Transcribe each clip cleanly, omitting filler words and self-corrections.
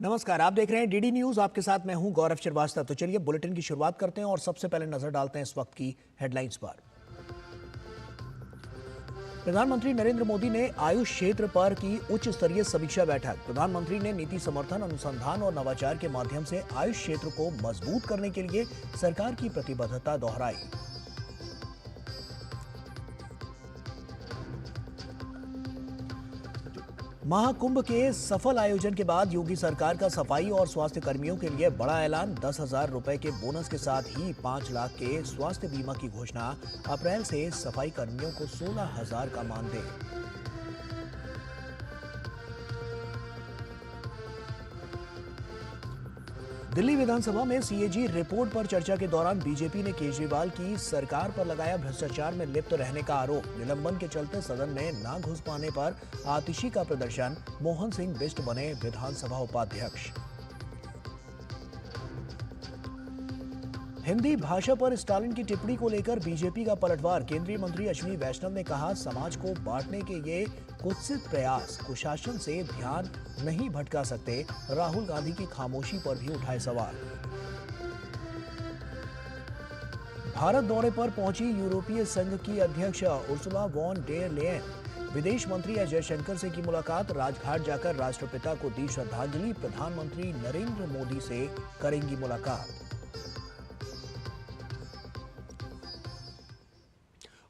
नमस्कार, आप देख रहे हैं डीडी न्यूज। आपके साथ मैं हूं गौरव श्रीवास्तव। तो चलिए बुलेटिन की शुरुआत करते हैं और सबसे पहले नजर डालते हैं इस वक्त की हेडलाइंस पर। प्रधानमंत्री नरेंद्र मोदी ने आयुष क्षेत्र पर की उच्च स्तरीय समीक्षा बैठक। प्रधानमंत्री ने नीति समर्थन, अनुसंधान और नवाचार के माध्यम से आयुष क्षेत्र को मजबूत करने के लिए सरकार की प्रतिबद्धता दोहराई। महाकुंभ के सफल आयोजन के बाद योगी सरकार का सफाई और स्वास्थ्य कर्मियों के लिए बड़ा ऐलान। 10,000 रुपए के बोनस के साथ ही 5 लाख के स्वास्थ्य बीमा की घोषणा। अप्रैल से सफाई कर्मियों को 16,000 का मानदेय। दिल्ली विधानसभा में सीएजी रिपोर्ट पर चर्चा के दौरान बीजेपी ने केजरीवाल की सरकार पर लगाया भ्रष्टाचार में लिप्त रहने का आरोप। निलंबन के चलते सदन में ना घुस पाने पर आतिशी का प्रदर्शन। मोहन सिंह बिष्ट बने विधानसभा उपाध्यक्ष। हिंदी भाषा पर स्टालिन की टिप्पणी को लेकर बीजेपी का पलटवार। केंद्रीय मंत्री अश्विनी वैष्णव ने कहा, समाज को बांटने के ये कुत्सित प्रयास कुशासन से ध्यान नहीं भटका सकते। राहुल गांधी की खामोशी पर भी उठाए सवाल। भारत दौरे पर पहुंची यूरोपीय संघ की अध्यक्ष उर्सुला वॉन डेर लेयन। विदेश मंत्री एस जयशंकर से की मुलाकात। राजघाट जाकर राष्ट्रपिता को दी श्रद्धांजलि। प्रधानमंत्री नरेंद्र मोदी से करेंगी मुलाकात।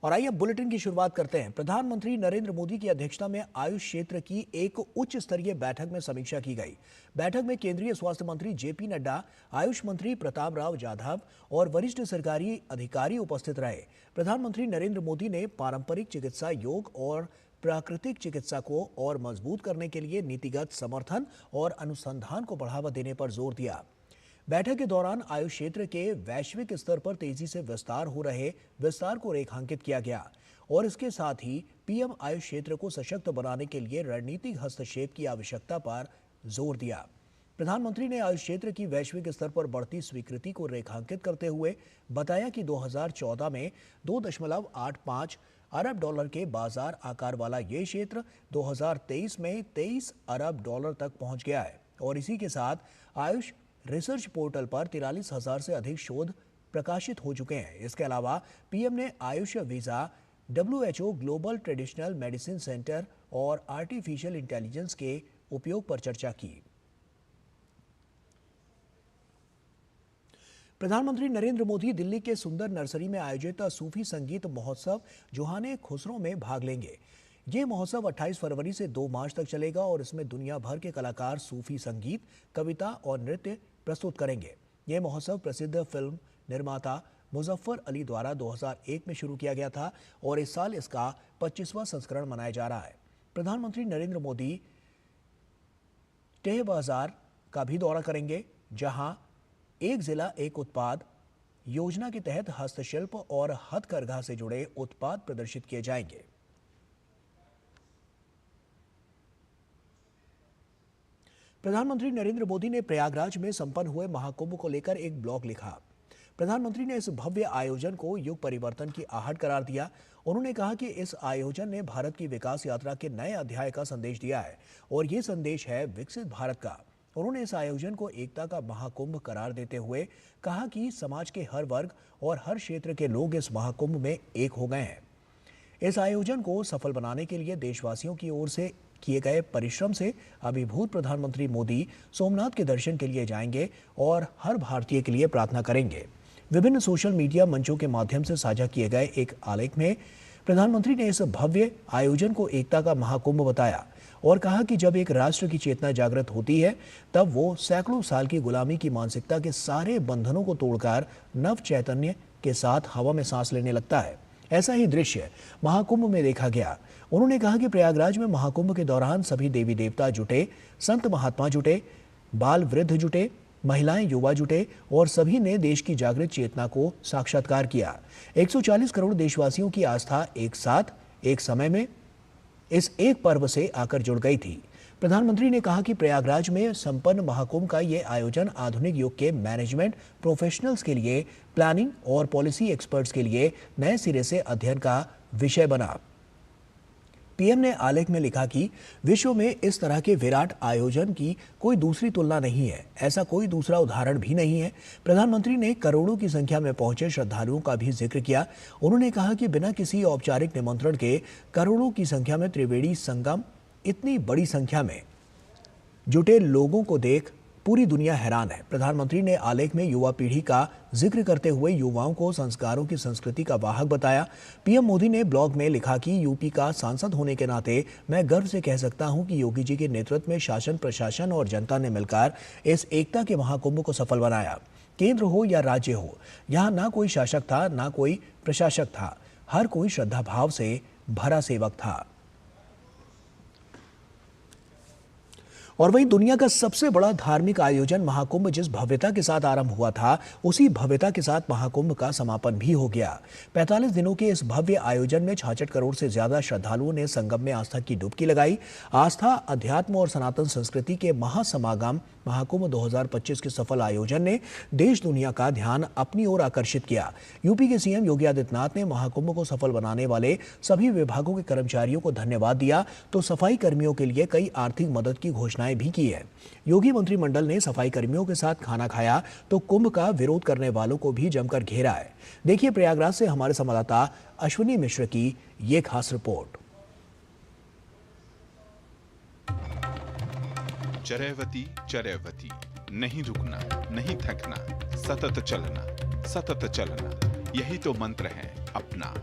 और आइए अब बुलेटिन की शुरुआत करते हैं। प्रधानमंत्री नरेंद्र मोदी की अध्यक्षता में आयुष क्षेत्र की एक उच्च स्तरीय बैठक में समीक्षा की गई। बैठक में केंद्रीय स्वास्थ्य मंत्री जेपी नड्डा, आयुष मंत्री प्रताप राव जाधव और वरिष्ठ सरकारी अधिकारी उपस्थित रहे। प्रधानमंत्री नरेंद्र मोदी ने पारंपरिक चिकित्सा, योग और प्राकृतिक चिकित्सा को और मजबूत करने के लिए नीतिगत समर्थन और अनुसंधान को बढ़ावा देने पर जोर दिया। बैठक के दौरान आयुष क्षेत्र के वैश्विक स्तर पर तेजी से विस्तार हो रहे विस्तार को रेखांकित किया गया और इसके साथ ही पीएम आयुष क्षेत्र को सशक्त बनाने के लिए रणनीतिक हस्तक्षेप की आवश्यकता पर जोर दिया। प्रधानमंत्री ने आयुष क्षेत्र की वैश्विक स्तर पर बढ़ती स्वीकृति को रेखांकित करते हुए बताया कि 2014 में 2.85 अरब डॉलर के बाजार आकार वाला ये क्षेत्र 2023 में 23 अरब डॉलर तक पहुंच गया है और इसी के साथ आयुष रिसर्च पोर्टल पर 43,000 से अधिक शोध प्रकाशित हो चुके हैं। इसके अलावा पीएम ने Ayush visa, WHO global traditional medicine centre और आर्टिफिशियल इंटेलिजेंस के उपयोग पर चर्चा की। प्रधानमंत्री नरेंद्र मोदी दिल्ली के सुंदर नर्सरी में आयोजित सूफी संगीत महोत्सव जुहाने खुसरो में भाग लेंगे। ये महोत्सव 28 फरवरी से 2 मार्च तक चलेगा और इसमें दुनिया भर के कलाकार सूफी संगीत, कविता और नृत्य प्रस्तुत करेंगे। ये महोत्सव प्रसिद्ध फिल्म निर्माता मुजफ्फर अली द्वारा 2001 में शुरू किया गया था और इस साल इसका 25वां संस्करण मनाया जा रहा है। प्रधानमंत्री नरेंद्र मोदी टेह बाजार का भी दौरा करेंगे, जहां एक जिला एक उत्पाद योजना के तहत हस्तशिल्प और हथकरघा से जुड़े उत्पाद प्रदर्शित किए जाएंगे। प्रधानमंत्री नरेंद्र मोदी ने प्रयागराज में संपन्न हुए महाकुंभ को लेकर एक ब्लॉग लिखा। प्रधानमंत्री ने इस भव्य आयोजन को युग परिवर्तन की आहट करार दिया। उन्होंने कहा कि इस आयोजन ने भारत की विकास यात्रा के नए अध्याय का संदेश दिया है और ये संदेश है विकसित भारत का। उन्होंने इस आयोजन को एकता का महाकुंभ करार देते हुए कहा कि समाज के हर वर्ग और हर क्षेत्र के लोग इस महाकुंभ में एक हो गए हैं। इस आयोजन को सफल बनाने के लिए देशवासियों की ओर से किए गए परिश्रम से अभिभूत प्रधानमंत्री मोदी सोमनाथ के दर्शन के लिए जाएंगे और हर भारतीय के लिए प्रार्थना करेंगे। विभिन्न सोशल मीडिया मंचों के माध्यम से साझा किए गए एक आलेख में प्रधानमंत्री ने इस भव्य आयोजन को एकता का महाकुंभ बताया और कहा कि जब एक राष्ट्र की चेतना जागृत होती है तब वो सैकड़ों साल की गुलामी की मानसिकता के सारे बंधनों को तोड़कर नव चैतन्य के साथ हवा में सांस लेने लगता है। ऐसा ही दृश्य महाकुंभ में देखा गया। उन्होंने कहा कि प्रयागराज में महाकुंभ के दौरान सभी देवी देवता जुटे, संत महात्मा जुटे, बाल वृद्ध जुटे, महिलाएं युवा जुटे और सभी ने देश की जागृत चेतना को साक्षात्कार किया। 140 करोड़ देशवासियों की आस्था एक साथ एक समय में इस एक पर्व से आकर जुड़ गई थी। प्रधानमंत्री ने कहा कि प्रयागराज में संपन्न महाकुंभ का ये आयोजन आधुनिक युग के मैनेजमेंट प्रोफेशनल्स के लिए, प्लानिंग और पॉलिसी एक्सपर्ट्स के लिए नए सिरे से अध्ययन का विषय बना। पीएम ने आलेख में लिखा कि विश्व में इस तरह के विराट आयोजन की कोई दूसरी तुलना नहीं है, ऐसा कोई दूसरा उदाहरण भी नहीं है। प्रधानमंत्री ने करोड़ों की संख्या में पहुंचे श्रद्धालुओं का भी जिक्र किया। उन्होंने कहा कि बिना किसी औपचारिक निमंत्रण के करोड़ों की संख्या में त्रिवेणी संगम, इतनी बड़ी संख्या में जुटे लोगों को देख पूरी दुनिया हैरान है। प्रधानमंत्री ने आलेख में युवा पीढ़ी का जिक्र करते हुए युवाओं को संस्कारों की संस्कृति का वाहक बताया। पीएम मोदी ने ब्लॉग में लिखा कि यूपी का सांसद होने के नाते मैं गर्व से कह सकता हूं कि योगी जी के नेतृत्व में शासन, प्रशासन और जनता ने मिलकर इस एकता के महाकुंभ को सफल बनाया। केंद्र हो या राज्य हो, यहाँ ना कोई शासक था ना कोई प्रशासक था, हर कोई श्रद्धा भाव से भरा सेवक था। और वहीं दुनिया का सबसे बड़ा धार्मिक आयोजन महाकुंभ जिस भव्यता के साथ आरंभ हुआ था, उसी भव्यता के साथ महाकुंभ का समापन भी हो गया। 45 दिनों के इस भव्य आयोजन में 66 करोड़ से ज्यादा श्रद्धालुओं ने संगम में आस्था की डुबकी लगाई। आस्था, अध्यात्म और सनातन संस्कृति के महासमागम महाकुंभ 2025 के सफल आयोजन ने देश दुनिया का ध्यान अपनी ओर आकर्षित किया। यूपी के सीएम योगी आदित्यनाथ ने महाकुंभ को सफल बनाने वाले सभी विभागों के कर्मचारियों को धन्यवाद दिया, तो सफाई कर्मियों के लिए कई आर्थिक मदद की घोषणाएं भी की है। योगी मंत्रिमंडल ने सफाई कर्मियों के साथ खाना खाया तो कुंभ का विरोध करने वालों को भी जमकर घेरा है। देखिए प्रयागराज से हमारे संवाददाता अश्विनी मिश्र की ये खास रिपोर्ट। चरैवती चरैवती, नहीं रुकना, नहीं थकना, सतत चलना, सतत चलना, यही तो मंत्र है अपना।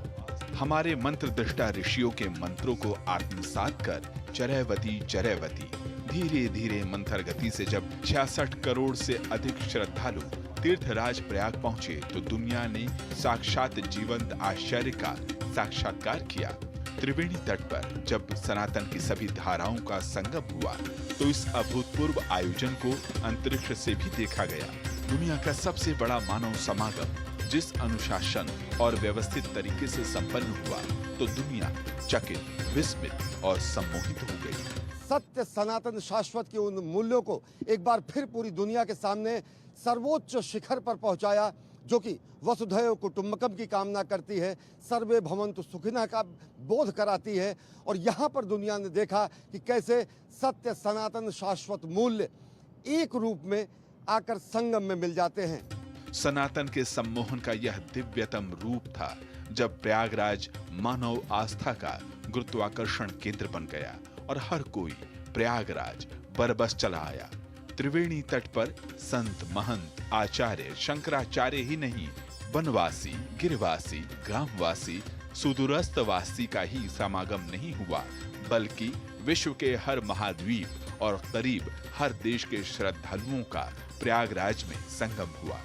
हमारे मंत्र दृष्टा ऋषियों के मंत्रों को आत्मसात कर चरैवती चरैवती धीरे धीरे मंथर गति से जब 66 करोड़ से अधिक श्रद्धालु तीर्थराज प्रयाग पहुंचे तो दुनिया ने साक्षात जीवंत आश्चर्य का साक्षात्कार किया। त्रिवेणी तट पर जब सनातन की सभी धाराओं का संगम हुआ तो इस अभूतपूर्व आयोजन को अंतरिक्ष से भी देखा गया। दुनिया का सबसे बड़ा मानव समागम जिस अनुशासन और व्यवस्थित तरीके से संपन्न हुआ तो दुनिया चकित, विस्मित और सम्मोहित हो गई। सत्य, सनातन, शाश्वत के उन मूल्यों को एक बार फिर पूरी दुनिया के सामने सर्वोच्च शिखर पर पहुंचाया, जो कि वसुधैव कुटुंबकम की कामना करती है, सर्वे भवन्तु सुखिनः का बोध कराती है। और यहाँ पर दुनिया ने देखा कि कैसे सत्य, सनातन, शाश्वत मूल्य एक रूप में आकर संगम में मिल जाते हैं। सनातन के सम्मोहन का यह दिव्यतम रूप था जब प्रयागराज मानव आस्था का गुरुत्वाकर्षण केंद्र बन गया और हर कोई प्रयागराज बरबस चला आया। त्रिवेणी तट पर संत, महंत, आचार्य, शंकराचार्य ही नहीं, वनवासी, गिरवासी, ग्रामवासी, सुदूरस्थवासी का ही समागम नहीं हुआ, बल्कि विश्व के हर महाद्वीप और करीब हर देश के श्रद्धालुओं का प्रयागराज में संगम हुआ।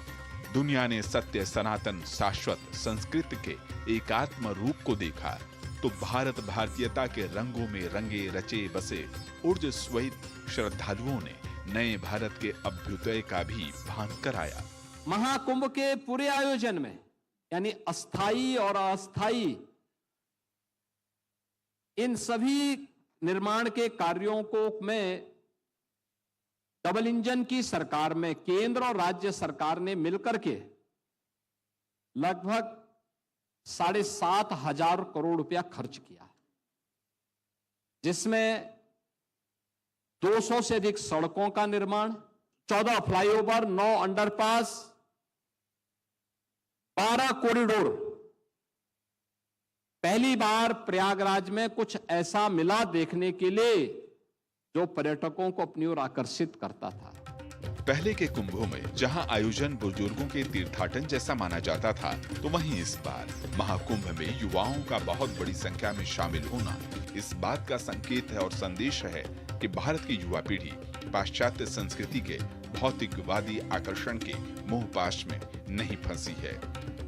दुनिया ने सत्य, सनातन, शाश्वत संस्कृति के एकात्म रूप को देखा तो भारत भारतीयता के रंगों में रंगे रचे बसे ऊर्जस्वहित श्रद्धालुओं ने नए भारत के अभ्युदय का भी भान कराया। महाकुंभ के पूरे आयोजन में यानी अस्थाई और अस्थाई इन सभी निर्माण के कार्यों को मैं डबल इंजन की सरकार में केंद्र और राज्य सरकार ने मिलकर के लगभग 7,500 करोड़ रुपया खर्च किया, जिसमें 200 से अधिक सड़कों का निर्माण, 14 फ्लाईओवर, 9 अंडरपास, 12 कॉरिडोर। पहली बार प्रयागराज में कुछ ऐसा मिला देखने के लिए जो पर्यटकों को अपनी ओर आकर्षित करता था। पहले के कुंभों में जहां आयोजन बुजुर्गों के तीर्थाटन जैसा माना जाता था, तो वहीं इस बार महाकुंभ में युवाओं का बहुत बड़ी संख्या में शामिल होना इस बात का संकेत है और संदेश है कि भारत की युवा पीढ़ी पाश्चात्य संस्कृति के भौतिकवादी आकर्षण के मोहपाश में नहीं फंसी है,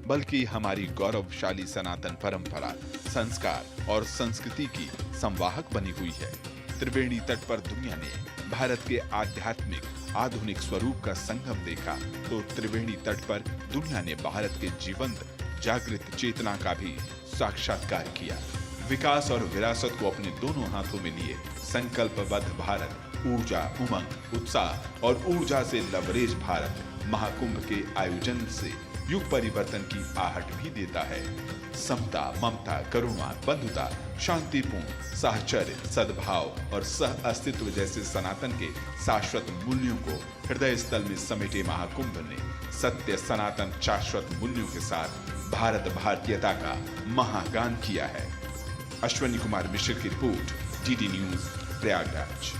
बल्कि हमारी गौरवशाली सनातन परंपरा, संस्कार और संस्कृति की संवाहक बनी हुई है। त्रिवेणी तट पर दुनिया ने भारत के आध्यात्मिक आधुनिक स्वरूप का संगम देखा तो त्रिवेणी तट पर दुनिया ने भारत के जीवंत जागृत चेतना का भी साक्षात्कार किया। विकास और विरासत को अपने दोनों हाथों में लिए संकल्पबद्ध भारत, ऊर्जा, उमंग, उत्साह और ऊर्जा से लबरेज भारत महाकुंभ के आयोजन से युग परिवर्तन की आहट भी देता है। समता, ममता, करुणा, बंधुता, शांतिपूर्ण, साहचर्य, सद्भाव और सह अस्तित्व जैसे सनातन के शाश्वत मूल्यों को हृदय स्थल में समेटे महाकुंभ ने सत्य, सनातन, शाश्वत मूल्यों के साथ भारत भारतीयता का महागान किया है। अश्विनी कुमार मिश्र की रिपोर्ट, डीडी न्यूज, प्रयागराज।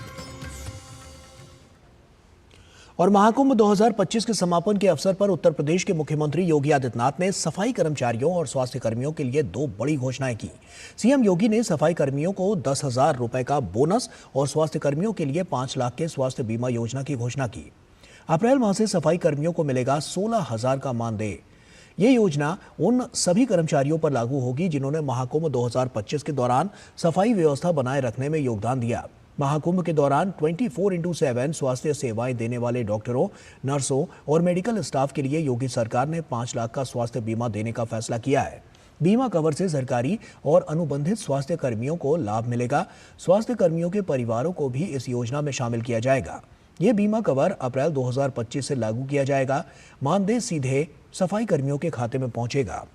और महाकुंभ 2025 के समापन के अवसर पर उत्तर प्रदेश के मुख्यमंत्री योगी आदित्यनाथ ने सफाई कर्मचारियों और स्वास्थ्य कर्मियों के लिए 2 बड़ी घोषणाएं की। सीएम योगी ने सफाई कर्मियों को 10,000 रुपए का बोनस और स्वास्थ्य कर्मियों के लिए 5 लाख के स्वास्थ्य बीमा योजना की घोषणा की। अप्रैल माह से सफाई कर्मियों को मिलेगा 16,000 का मानदेय। ये योजना उन सभी कर्मचारियों पर लागू होगी जिन्होंने महाकुंभ 2025 के दौरान सफाई व्यवस्था बनाए रखने में योगदान दिया। महाकुंभ के दौरान 24/7 स्वास्थ्य सेवाएं देने वाले डॉक्टरों, नर्सों और मेडिकल स्टाफ के लिए योगी सरकार ने 5 लाख का स्वास्थ्य बीमा देने का फैसला किया है। बीमा कवर से सरकारी और अनुबंधित स्वास्थ्य कर्मियों को लाभ मिलेगा। स्वास्थ्य कर्मियों के परिवारों को भी इस योजना में शामिल किया जाएगा। ये बीमा कवर अप्रैल 2025 से लागू किया जाएगा। मानदेय सीधे सफाई कर्मियों के खाते में पहुंचेगा।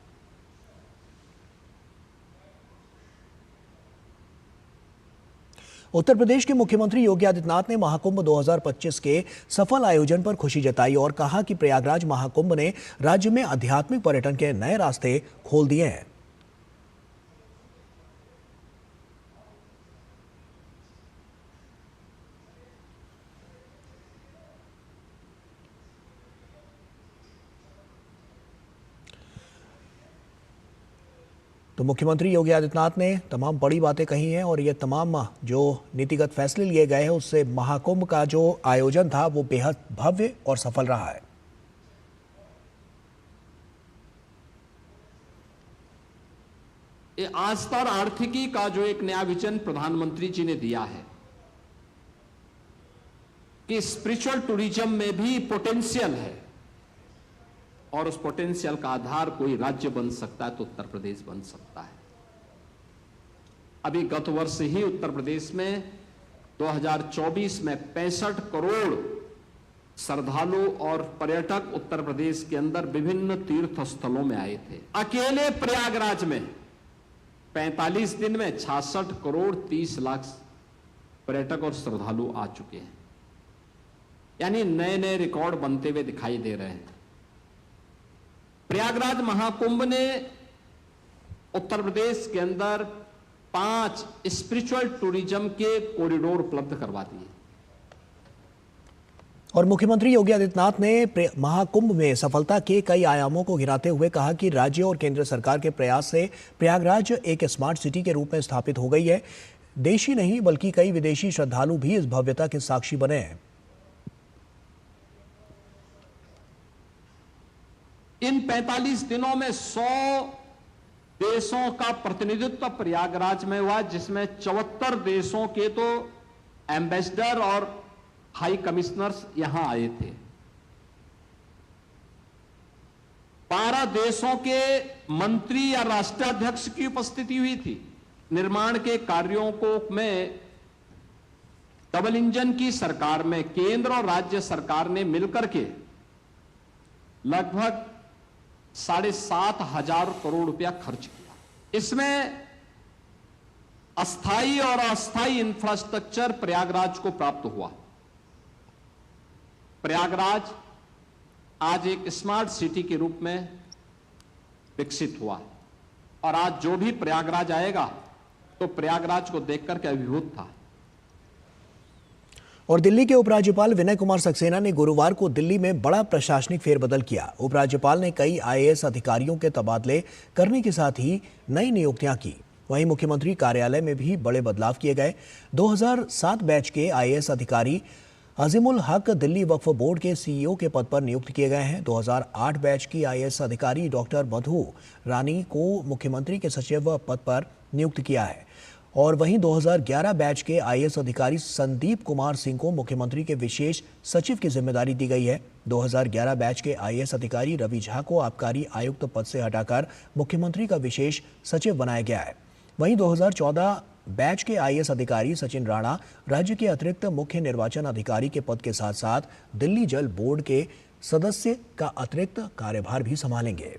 उत्तर प्रदेश के मुख्यमंत्री योगी आदित्यनाथ ने महाकुंभ 2025 के सफल आयोजन पर खुशी जताई और कहा कि प्रयागराज महाकुंभ ने राज्य में आध्यात्मिक पर्यटन के नए रास्ते खोल दिए हैं। तो मुख्यमंत्री योगी आदित्यनाथ ने तमाम बड़ी बातें कही हैं और ये तमाम जो नीतिगत फैसले लिए गए हैं उससे महाकुंभ का जो आयोजन था वो बेहद भव्य और सफल रहा है। ये आस्था और आर्थिकी का जो एक नया विजन प्रधानमंत्री जी ने दिया है कि स्पिरिचुअल टूरिज्म में भी पोटेंशियल है और उस पोटेंशियल का आधार कोई राज्य बन सकता है तो उत्तर प्रदेश बन सकता है। अभी गत वर्ष ही उत्तर प्रदेश में 2024 में 65 करोड़ श्रद्धालु और पर्यटक उत्तर प्रदेश के अंदर विभिन्न तीर्थ स्थलों में आए थे। अकेले प्रयागराज में 45 दिन में 66 करोड़ 30 लाख पर्यटक और श्रद्धालु आ चुके हैं। यानी नए नए रिकॉर्ड बनते हुए दिखाई दे रहे हैं। प्रयागराज महाकुंभ ने उत्तर प्रदेश के अंदर 5 स्पिरिचुअल टूरिज्म के कॉरिडोर उपलब्ध करवा दिए। और मुख्यमंत्री योगी आदित्यनाथ ने महाकुंभ में सफलता के कई आयामों को गिनाते हुए कहा कि राज्य और केंद्र सरकार के प्रयास से प्रयागराज एक स्मार्ट सिटी के रूप में स्थापित हो गई है। देशी नहीं बल्कि कई विदेशी श्रद्धालु भी इस भव्यता के साक्षी बने हैं। इन 45 दिनों में 100 देशों का प्रतिनिधित्व प्रयागराज में हुआ, जिसमें 74 देशों के तो एम्बेसडर और हाई कमिश्नर्स यहां आए थे। 12 देशों के मंत्री या राष्ट्राध्यक्ष की उपस्थिति हुई थी। निर्माण के कार्यों को में डबल इंजन की सरकार में केंद्र और राज्य सरकार ने मिलकर के लगभग 7,500 करोड़ रुपया खर्च किया। इसमें अस्थाई और अस्थाई इंफ्रास्ट्रक्चर प्रयागराज को प्राप्त हुआ। प्रयागराज आज एक स्मार्ट सिटी के रूप में विकसित हुआ और आज जो भी प्रयागराज आएगा तो प्रयागराज को देखकर के अभिभूत था। और दिल्ली के उपराज्यपाल विनय कुमार सक्सेना ने गुरुवार को दिल्ली में बड़ा प्रशासनिक फेरबदल किया। उपराज्यपाल ने कई आईएएस अधिकारियों के तबादले करने के साथ ही नई नियुक्तियां की। वहीं मुख्यमंत्री कार्यालय में भी बड़े बदलाव किए गए। 2007 बैच के आईएएस अधिकारी अजीमुल हक दिल्ली वक्फ बोर्ड के सीईओ के पद पर नियुक्त किए गए हैं। 2008 बैच की आईएएस अधिकारी डॉक्टर मधु रानी को मुख्यमंत्री के सचिव पद पर नियुक्त किया है। और वहीं 2011 बैच के आईएएस अधिकारी संदीप कुमार सिंह को मुख्यमंत्री के विशेष सचिव की जिम्मेदारी दी गई है। 2011 बैच के आईएएस अधिकारी रवि झा को आबकारी आयुक्त पद से हटाकर मुख्यमंत्री का विशेष सचिव बनाया गया है। वहीं 2014 बैच के आईएएस अधिकारी सचिन राणा राज्य के अतिरिक्त मुख्य निर्वाचन अधिकारी के पद के साथ साथ दिल्ली जल बोर्ड के सदस्य का अतिरिक्त कार्यभार भी संभालेंगे।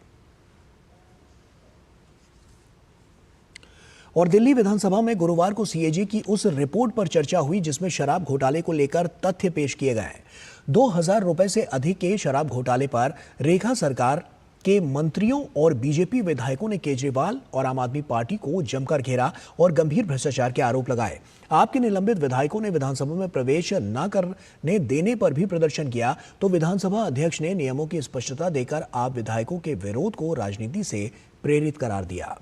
और दिल्ली विधानसभा में गुरुवार को सीएजी की उस रिपोर्ट पर चर्चा हुई जिसमें शराब घोटाले को लेकर तथ्य पेश किए गए हैं। 2000 रुपए से अधिक के शराब घोटाले पर रेखा सरकार के मंत्रियों और बीजेपी विधायकों ने केजरीवाल और आम आदमी पार्टी को जमकर घेरा और गंभीर भ्रष्टाचार के आरोप लगाए। आपके निलंबित विधायकों ने विधानसभा में प्रवेश न करने देने पर भी प्रदर्शन किया तो विधानसभा अध्यक्ष ने नियमों की स्पष्टता देकर आप विधायकों के विरोध को राजनीति से प्रेरित करार दिया।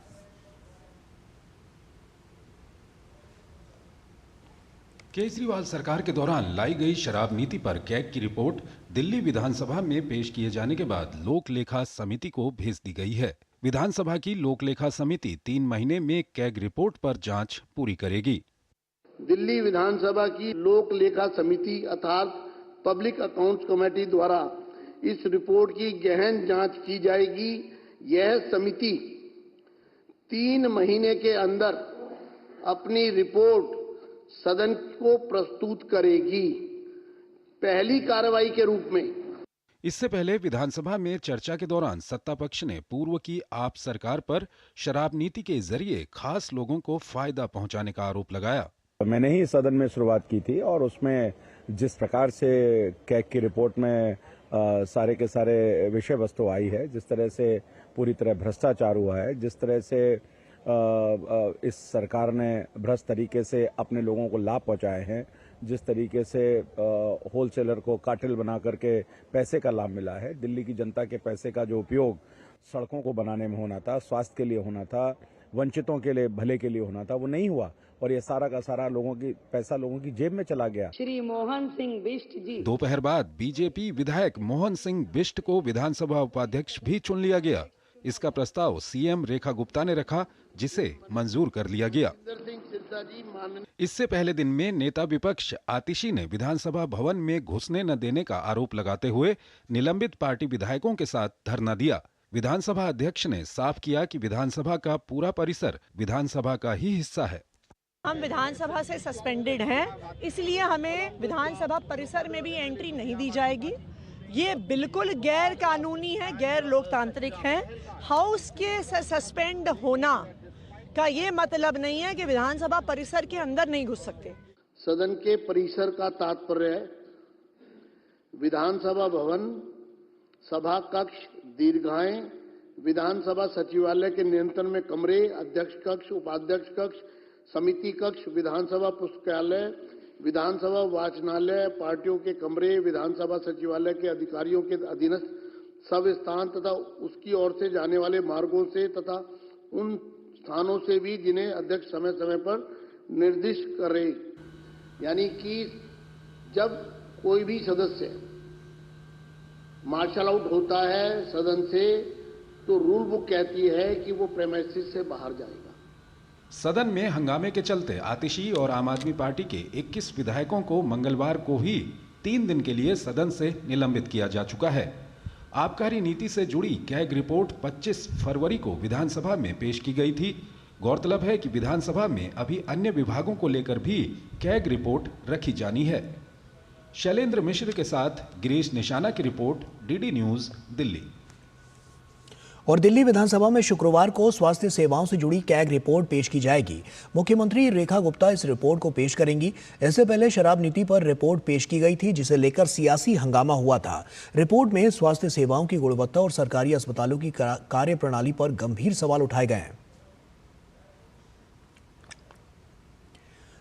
केजरीवाल सरकार के दौरान लाई गई शराब नीति पर कैग की रिपोर्ट दिल्ली विधानसभा में पेश किए जाने के बाद लोक लेखा समिति को भेज दी गई है। विधानसभा की लोक लेखा समिति 3 महीने में कैग रिपोर्ट पर जांच पूरी करेगी। दिल्ली विधानसभा की लोक लेखा समिति अर्थात पब्लिक अकाउंट्स कमेटी द्वारा इस रिपोर्ट की गहन जांच की जाएगी। यह समिति 3 महीने के अंदर अपनी रिपोर्ट सदन को प्रस्तुत करेगी। पहली कार्रवाई के रूप में इससे पहले विधानसभा में चर्चा के दौरान सत्ता पक्ष ने पूर्व की आप सरकार पर शराब नीति के जरिए खास लोगों को फायदा पहुंचाने का आरोप लगाया। मैंने ही सदन में शुरुआत की थी और उसमें जिस प्रकार से कैग की रिपोर्ट में सारे के सारे विषय वस्तु आई है, जिस तरह से पूरी तरह भ्रष्टाचार हुआ है, जिस तरह से इस सरकार ने भ्रष्ट तरीके से अपने लोगों को लाभ पहुंचाए हैं, जिस तरीके से होलसेलर को कार्टेल बना करके पैसे का लाभ मिला है, दिल्ली की जनता के पैसे का जो उपयोग सड़कों को बनाने में होना था, स्वास्थ्य के लिए होना था, वंचितों के लिए भले के लिए होना था, वो नहीं हुआ और ये सारा का सारा पैसा लोगों की जेब में चला गया। श्री मोहन सिंह बिष्ट जी। दोपहर बाद बीजेपी विधायक मोहन सिंह बिष्ट को विधानसभा उपाध्यक्ष भी चुन लिया गया। इसका प्रस्ताव सीएम रेखा गुप्ता ने रखा, जिसे मंजूर कर लिया गया। इससे पहले दिन में नेता विपक्ष आतिशी ने विधानसभा भवन में घुसने न देने का आरोप लगाते हुए निलंबित पार्टी विधायकों के साथ धरना दिया। विधानसभा अध्यक्ष ने साफ किया कि विधानसभा का पूरा परिसर विधानसभा का ही हिस्सा है। हम विधानसभा से सस्पेंडेड हैं, इसलिए हमें विधानसभा परिसर में भी एंट्री नहीं दी जाएगी। ये बिल्कुल गैर कानूनी है, गैर लोकतांत्रिक है। हाउस के सस्पेंड होना का ये मतलब नहीं है कि विधानसभा परिसर के अंदर नहीं घुस सकते। सदन के परिसर का तात्पर्य है विधानसभा भवन, सभा कक्ष, दीर्घाएं, विधानसभा सचिवालय के नियंत्रण में कमरे, अध्यक्ष कक्ष, उपाध्यक्ष कक्ष, समिति कक्ष, विधानसभा पुस्तकालय, विधानसभा वाचनालय, पार्टियों के कमरे, विधानसभा सचिवालय के अधिकारियों के अधीनस्थ सब स्थान तथा उसकी ओर से जाने वाले मार्गों से तथा उन स्थानों से भी जिन्हें अध्यक्ष समय समय पर निर्दिष्ट करे। यानी कि जब कोई भी सदस्य मार्शल आउट होता है सदन से तो रूल बुक कहती है कि वो प्रेमाइसिस से बाहर जाएगा। सदन में हंगामे के चलते आतिशी और आम आदमी पार्टी के 21 विधायकों को मंगलवार को ही 3 दिन के लिए सदन से निलंबित किया जा चुका है। आबकारी नीति से जुड़ी कैग रिपोर्ट 25 फरवरी को विधानसभा में पेश की गई थी। गौरतलब है कि विधानसभा में अभी अन्य विभागों को लेकर भी कैग रिपोर्ट रखी जानी है। शैलेंद्र मिश्र के साथ गिरीश निशाना की रिपोर्ट, डीडी न्यूज, दिल्ली। और दिल्ली विधानसभा में शुक्रवार को स्वास्थ्य सेवाओं से जुड़ी कैग रिपोर्ट पेश की जाएगी। मुख्यमंत्री रेखा गुप्ता इस रिपोर्ट को पेश करेंगी। इससे पहले शराब नीति पर रिपोर्ट पेश की गई थी, जिसे लेकर सियासी हंगामा हुआ था। रिपोर्ट में स्वास्थ्य सेवाओं की गुणवत्ता और सरकारी अस्पतालों की कार्यप्रणाली पर गंभीर सवाल उठाए गए हैं।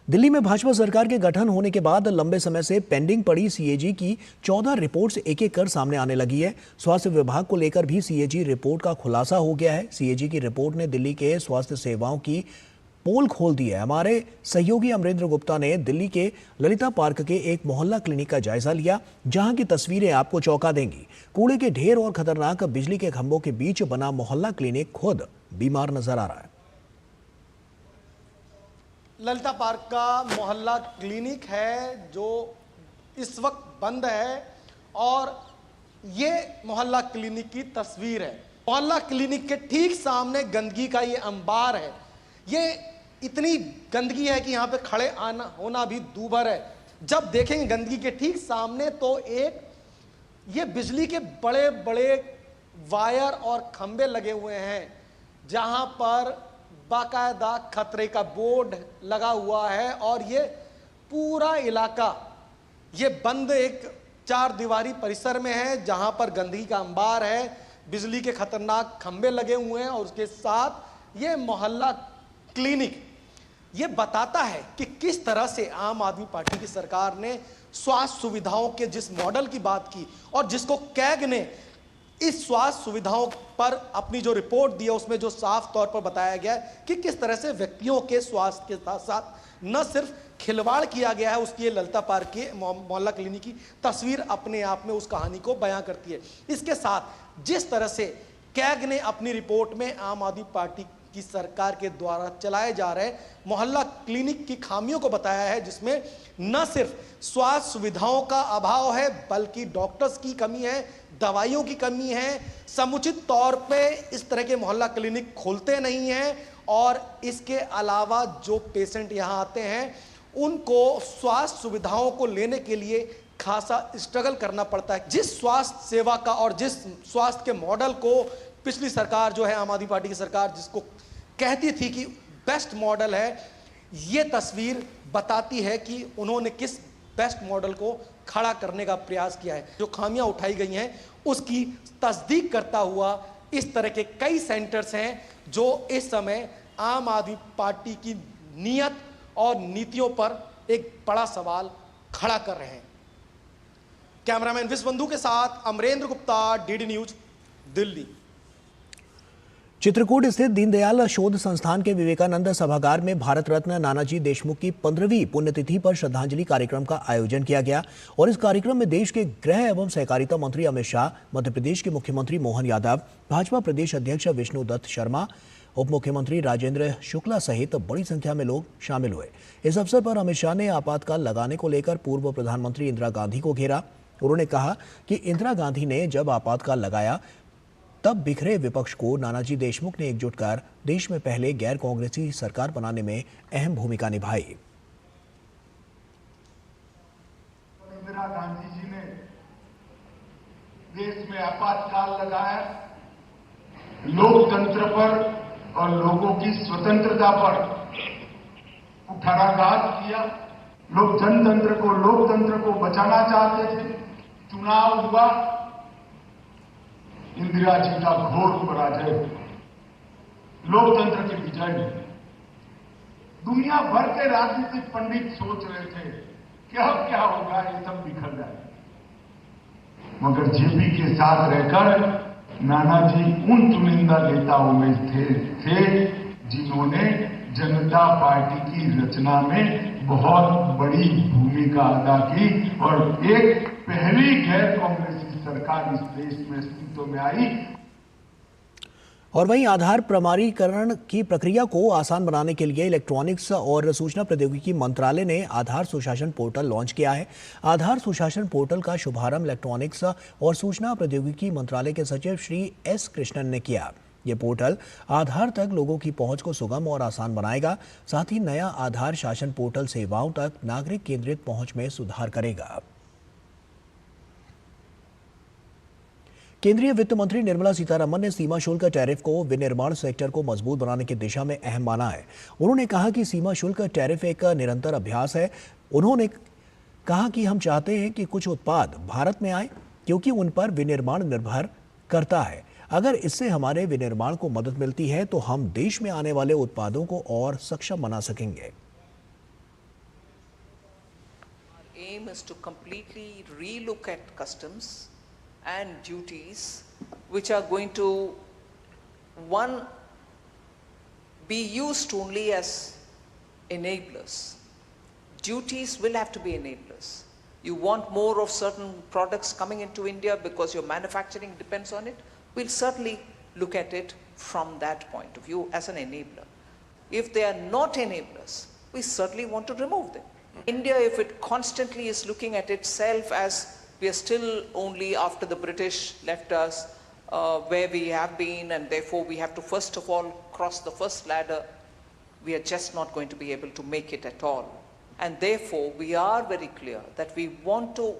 दिल्ली में भाजपा सरकार के गठन होने के बाद लंबे समय से पेंडिंग पड़ी सीएजी की 14 रिपोर्ट्स एक एक कर सामने आने लगी है। स्वास्थ्य विभाग को लेकर भी सीएजी रिपोर्ट का खुलासा हो गया है। सीएजी की रिपोर्ट ने दिल्ली के स्वास्थ्य सेवाओं की पोल खोल दी है। हमारे सहयोगी अमरेंद्र गुप्ता ने दिल्ली के ललिता पार्क के एक मोहल्ला क्लिनिक का जायजा लिया, जहां की तस्वीरें आपको चौंका देंगी। कूड़े के ढेर और खतरनाक बिजली के खंभों के बीच बना मोहल्ला क्लिनिक खुद बीमार नजर आ रहा है। ललिता पार्क का मोहल्ला क्लिनिक है जो इस वक्त बंद है और ये मोहल्ला क्लिनिक की तस्वीर है। मोहल्ला क्लिनिक के ठीक सामने गंदगी का ये अंबार है। ये इतनी गंदगी है कि यहाँ पे खड़े आना होना भी दूभर है। जब देखेंगे गंदगी के ठीक सामने तो एक ये बिजली के बड़े बड़े वायर और खंबे लगे हुए हैं जहां पर बाकायदा खतरे का बोर्ड लगा हुआ है और ये पूरा इलाका ये बंद एक 4 दीवारी परिसर में है जहां पर गंदगी का अंबार है, बिजली के खतरनाक खंबे लगे हुए हैं और उसके साथ ये मोहल्ला क्लिनिक ये बताता है कि किस तरह से आम आदमी पार्टी की सरकार ने स्वास्थ्य सुविधाओं के जिस मॉडल की बात की और जिसको कैग ने इस स्वास्थ्य सुविधाओं पर अपनी जो रिपोर्ट दी है उसमें जो साफ तौर पर बताया गया है कि किस तरह से व्यक्तियों के स्वास्थ्य के साथ साथ न सिर्फ खिलवाड़ किया गया है, उसकी ललिता पार्क के मोहल्ला क्लिनिक की तस्वीर अपने आप में उस कहानी को बयां करती है। इसके साथ जिस तरह से कैग ने अपनी रिपोर्ट में आम आदमी पार्टी की सरकार के द्वारा चलाए जा रहे मोहल्ला क्लिनिक की खामियों को बताया है, जिसमें न सिर्फ स्वास्थ्य सुविधाओं का अभाव है बल्कि डॉक्टर्स की कमी है, दवाइयों की कमी है, समुचित तौर पे इस तरह के मोहल्ला क्लिनिक खोलते नहीं हैं और इसके अलावा जो पेशेंट यहाँ आते हैं उनको स्वास्थ्य सुविधाओं को लेने के लिए खासा स्ट्रगल करना पड़ता है। जिस स्वास्थ्य सेवा का और जिस स्वास्थ्य के मॉडल को पिछली सरकार जो है आम आदमी पार्टी की सरकार जिसको कहती थी कि बेस्ट मॉडल है, ये तस्वीर बताती है कि उन्होंने किस बेस्ट मॉडल को खड़ा करने का प्रयास किया है। जो खामियां उठाई गई हैं उसकी तस्दीक करता हुआ इस तरह के कई सेंटर्स हैं जो इस समय आम आदमी पार्टी की नीयत और नीतियों पर एक बड़ा सवाल खड़ा कर रहे हैं। कैमरामैन विश्वबंधु के साथ अमरेंद्र गुप्ता, डीडी न्यूज, दिल्ली। चित्रकूट स्थित दीनदयाल शोध संस्थान के विवेकानंद सभागार में भारत रत्न नानाजी देशमुख की 15वीं पुण्यतिथि पर श्रद्धांजलि कार्यक्रम का आयोजन किया गया और इस कार्यक्रम में देश के गृह एवं सहकारिता मंत्री अमित शाह, मध्य प्रदेश के मुख्यमंत्री मोहन यादव, भाजपा प्रदेश अध्यक्ष विष्णु दत्त शर्मा, उप मुख्यमंत्री राजेंद्र शुक्ला सहित बड़ी संख्या में लोग शामिल हुए। इस अवसर पर अमित शाह ने आपातकाल लगाने को लेकर पूर्व प्रधानमंत्री इंदिरा गांधी को घेरा। उन्होंने कहा कि इंदिरा गांधी ने जब आपातकाल लगाया तब बिखरे विपक्ष को नानाजी देशमुख ने एकजुट कर देश में पहले गैर कांग्रेसी सरकार बनाने में अहम भूमिका निभाई। इंदिरा गांधी जी ने देश में आपातकाल लगाया, लोकतंत्र पर और लोगों की स्वतंत्रता पर कुठाराघात किया। लोग लोकतंत्र को बचाना चाहते थे। चुनाव हुआ, इंदिरा जी का घोर पराजय, लोकतंत्र की विजय नहीं। दुनिया भर के राजनीतिक पंडित सोच रहे थे कि अब क्या होगा, ये सब बिखर जाए, मगर जेपी के साथ रहकर नानाजी उन चुनिंदा नेताओं में थे जिन्होंने जनता पार्टी की रचना में बहुत बड़ी भूमिका अदा की और एक पहली गैर कांग्रेसी सरकार इस देश में अस्तित्व में आई। और वहीं आधार प्रमाणीकरण की प्रक्रिया को आसान बनाने के लिए इलेक्ट्रॉनिक्स और सूचना प्रौद्योगिकी मंत्रालय ने आधार सुशासन पोर्टल लॉन्च किया है। आधार सुशासन पोर्टल का शुभारंभ इलेक्ट्रॉनिक्स और सूचना प्रौद्योगिकी मंत्रालय के सचिव श्री एस कृष्णन ने किया। ये पोर्टल आधार तक लोगों की पहुंच को सुगम और आसान बनाएगा, साथ ही नया आधार शासन पोर्टल सेवाओं तक नागरिक केंद्रित पहुंच में सुधार करेगा। केंद्रीय वित्त मंत्री निर्मला सीतारमण ने सीमा शुल्क टैरिफ को विनिर्माण सेक्टर को मजबूत बनाने की दिशा में अहम माना है। उन्होंने कहा कि सीमा शुल्क टैरिफ एक निरंतर अभ्यास है। उन्होंने कहा कि हम चाहते हैं कि कुछ उत्पाद भारत में आए क्योंकि उन पर विनिर्माण निर्भर करता है। अगर इससे हमारे विनिर्माण को मदद मिलती है तो हम देश में आने वाले उत्पादों को और सक्षम बना सकेंगे। Aim is to completely relook at customs and duties which are going to, one, be used only as enablers. Duties will have to be enablers. You want more of certain products coming into India because your manufacturing depends on it. We'll certainly look at it from that point of view as an enabler. If they are not enablers, we certainly want to remove them. India, if it constantly is looking at itself as we are still only after the British left us where we have been, and therefore we have to first of all cross the first ladder, we are just not going to be able to make it at all. And therefore we are very clear that we want to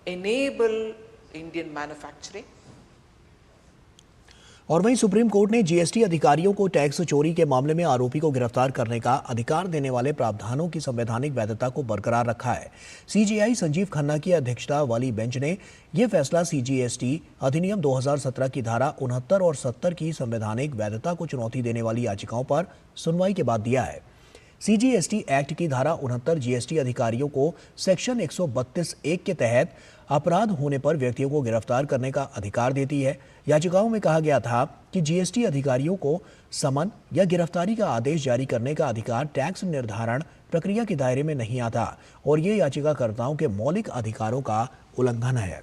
enable Indian manufacturing. और वहीं supreme court ने GST अधिकारियों को tax चोरी के मामले में आरोपी को गिरफ्तार करने का अधिकार देने वाले प्रावधानों की संवैधानिक वैधता को बरकरार रखा है। सीजेआई संजीव खन्ना की अध्यक्षता वाली बेंच ने यह फैसला सीजीएसटी अधिनियम 2017 की धारा 69 और 70 की संवैधानिक वैधता को चुनौती देने वाली याचिकाओं पर सुनवाई के बाद दिया है। सीजीएसटी एक्ट की धारा 69 जीएसटी अधिकारियों को सेक्शन 132(1) के तहत अपराध होने पर व्यक्तियों को गिरफ्तार करने का अधिकार देती है। याचिकाओं में कहा गया था कि जीएसटी अधिकारियों को समन या गिरफ्तारी का आदेश जारी करने का अधिकार टैक्स निर्धारण प्रक्रिया के दायरे में नहीं आता और ये याचिकाकर्ताओं के मौलिक अधिकारों का उल्लंघन है।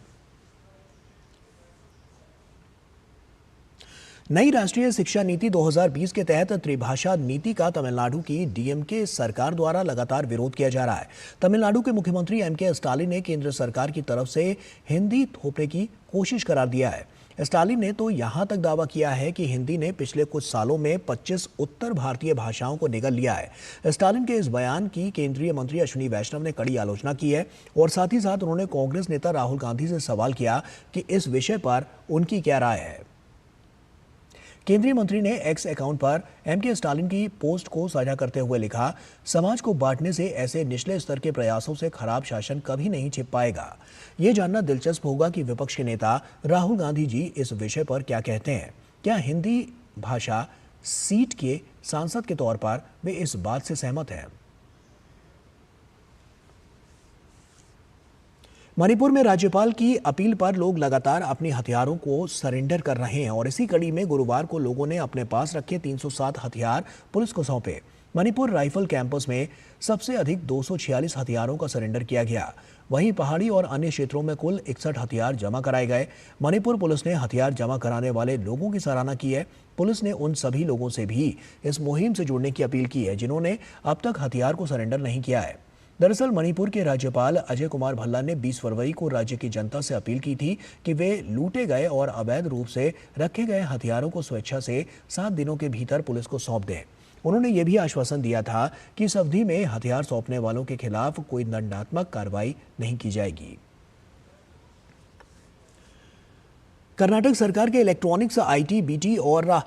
नई राष्ट्रीय शिक्षा नीति 2020 के तहत त्रिभाषा नीति का तमिलनाडु की डीएमके सरकार द्वारा लगातार विरोध किया जा रहा है। तमिलनाडु के मुख्यमंत्री एमके स्टालिन ने केंद्र सरकार की तरफ से हिंदी थोपने की कोशिश करार दिया है। स्टालिन ने तो यहां तक दावा किया है कि हिंदी ने पिछले कुछ सालों में 25 उत्तर भारतीय भाषाओं को निगल लिया है। स्टालिन के इस बयान की केंद्रीय मंत्री अश्विनी वैष्णव ने कड़ी आलोचना की है और साथ ही साथ उन्होंने कांग्रेस नेता राहुल गांधी से सवाल किया कि इस विषय पर उनकी क्या राय है। केंद्रीय मंत्री ने एक्स अकाउंट पर एमके स्टालिन की पोस्ट को साझा करते हुए लिखा, समाज को बांटने से ऐसे निचले स्तर के प्रयासों से खराब शासन कभी नहीं छिप पाएगा। ये जानना दिलचस्प होगा कि विपक्ष के नेता राहुल गांधी जी इस विषय पर क्या कहते हैं। क्या हिंदी भाषा सीट के सांसद के तौर पर वे इस बात से सहमत हैं? मणिपुर में राज्यपाल की अपील पर लोग लगातार अपने हथियारों को सरेंडर कर रहे हैं और इसी कड़ी में गुरुवार को लोगों ने अपने पास रखे 307 हथियार पुलिस को सौंपे। मणिपुर राइफल कैंपस में सबसे अधिक 246 हथियारों का सरेंडर किया गया। वहीं पहाड़ी और अन्य क्षेत्रों में कुल 61 हथियार जमा कराए गए। मणिपुर पुलिस ने हथियार जमा कराने वाले लोगों की सराहना की है। पुलिस ने उन सभी लोगों से भी इस मुहिम से जुड़ने की अपील की है जिन्होंने अब तक हथियार को सरेंडर नहीं किया है। दरअसल मणिपुर के राज्यपाल अजय कुमार भल्ला ने 20 फरवरी को राज्य की जनता से अपील की थी कि वे लूटे गए और अवैध रूप से रखे गए हथियारों को स्वेच्छा से 7 दिनों के भीतर पुलिस को सौंप दें। उन्होंने ये भी आश्वासन दिया था कि इस अवधि में हथियार सौंपने वालों के खिलाफ कोई दंडात्मक कार्रवाई नहीं की जाएगी। कर्नाटक सरकार के इलेक्ट्रॉनिक्स, आईटी, बीटी और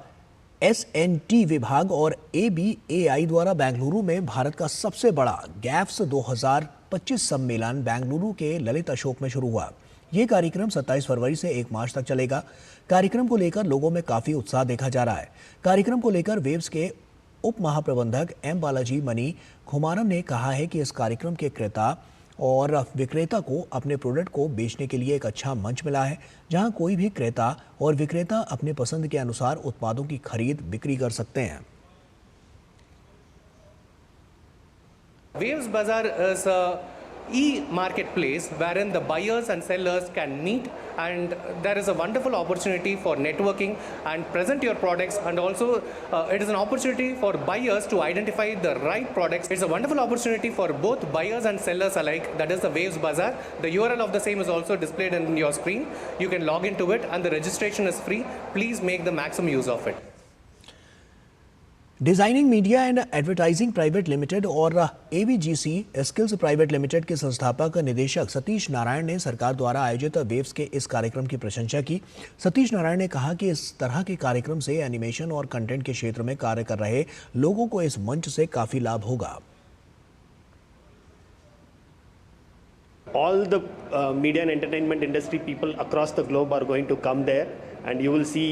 एसएनटी विभाग और एबीएआई द्वारा बेंगलुरु में भारत का सबसे बड़ा गैफ्स 2025 सम्मेलन बेंगलुरु के ललित अशोक में शुरू हुआ। ये कार्यक्रम 27 फरवरी से 1 मार्च तक चलेगा। कार्यक्रम को लेकर लोगों में काफी उत्साह देखा जा रहा है। कार्यक्रम को लेकर वेव्स के उप महाप्रबंधक एम बालाजी मनी खुमारन ने कहा है कि इस कार्यक्रम के क्रेता और विक्रेता को अपने प्रोडक्ट को बेचने के लिए एक अच्छा मंच मिला है जहां कोई भी क्रेता और विक्रेता अपने पसंद के अनुसार उत्पादों की खरीद बिक्री कर सकते हैं। Waves Bazaar is a e-marketplace wherein the buyers and sellers can meet, and there is a wonderful opportunity for networking and present your products, and also it is an opportunity for buyers to identify the right products. It's a wonderful opportunity for both buyers and sellers alike. That is the Waves Bazaar. The URL of the same is also displayed in your screen. You can log into it and the registration is free. Please make the maximum use of it. Designing media and advertising private limited और AVGC skills private limited के संस्थापक निदेशक सतीश नारायण ने सरकार द्वारा आयोजित waves के इस कार्यक्रम की प्रशंसा की। सतीश नारायण ने कहा कि इस तरह के कार्यक्रम से एनिमेशन और कंटेंट के क्षेत्र में कार्य कर रहे लोगों को इस मंच से काफी लाभ होगा। All the media and entertainment industry people across the globe are going to come there, and you will see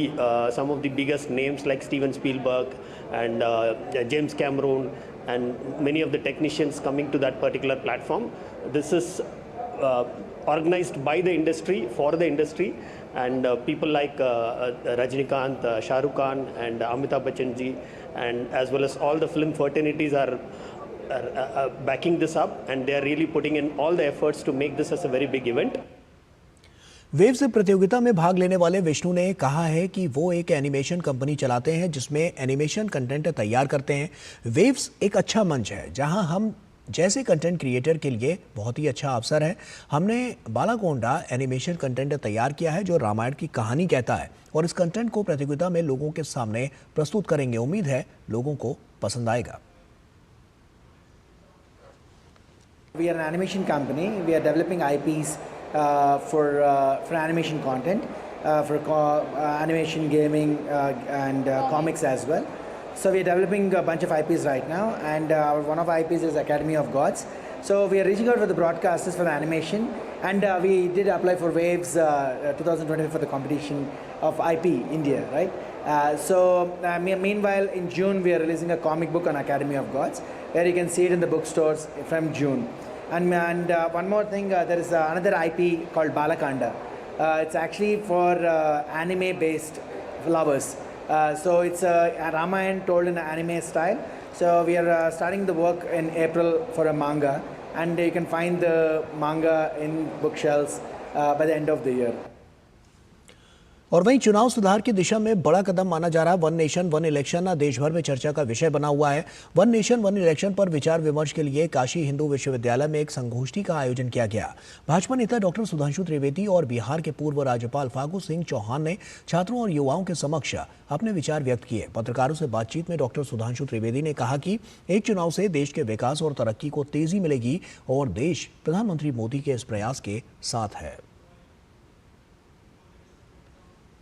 some of the biggest names like Steven Spielberg and James Cameron and many of the technicians coming to that particular platform. This is organized by the industry, for the industry, and people like Rajinikanth, Shah Rukh Khan and Amitabh Bachchan ji, and as well as all the film fraternities are backing this up, and they are really putting in all the efforts to make this as a very big event. Waves प्रतियोगिता में भाग लेने वाले विष्णु ने कहा है कि वो एक एनिमेशन कंपनी चलाते हैं जिसमें एनिमेशन कंटेंट तैयार करते हैं। वेव्स एक अच्छा मंच है जहां हम जैसे कंटेंट क्रिएटर के लिए बहुत ही अच्छा अवसर है। हमने बालाकोंडा एनिमेशन कंटेंट तैयार किया है जो रामायण की कहानी कहता है और इस कंटेंट को प्रतियोगिता में लोगों के सामने प्रस्तुत करेंगे। उम्मीद है लोगों को पसंद आएगा। We are an animation company. We are developing IPs for animation content, for animation, gaming, and comics as well. So we are developing a bunch of IPs right now, and one of our IPs is Academy of Gods. So we are reaching out for the broadcasters for the animation, and we did apply for Waves 2025 for the competition of IP India, right? Meanwhile, in June we are releasing a comic book on Academy of Gods, where you can see it in the bookstores from June. And one more thing, there is another IP called Balakanda. It's actually for anime-based lovers. So it's a Ramayana told in anime style. So we are starting the work in April for a manga, and you can find the manga in bookshelves by the end of the year. और वहीं चुनाव सुधार की दिशा में बड़ा कदम माना जा रहा वन नेशन वन इलेक्शन देश भर में चर्चा का विषय बना हुआ है। वन नेशन वन इलेक्शन पर विचार विमर्श के लिए काशी हिंदू विश्वविद्यालय में एक संगोष्ठी का आयोजन किया गया। भाजपा नेता डॉक्टर सुधांशु त्रिवेदी और बिहार के पूर्व राज्यपाल फागू सिंह चौहान ने छात्रों और युवाओं के समक्ष अपने विचार व्यक्त किए। पत्रकारों से बातचीत में डॉक्टर सुधांशु त्रिवेदी ने कहा कि एक चुनाव से देश के विकास और तरक्की को तेजी मिलेगी और देश प्रधानमंत्री मोदी के इस प्रयास के साथ है।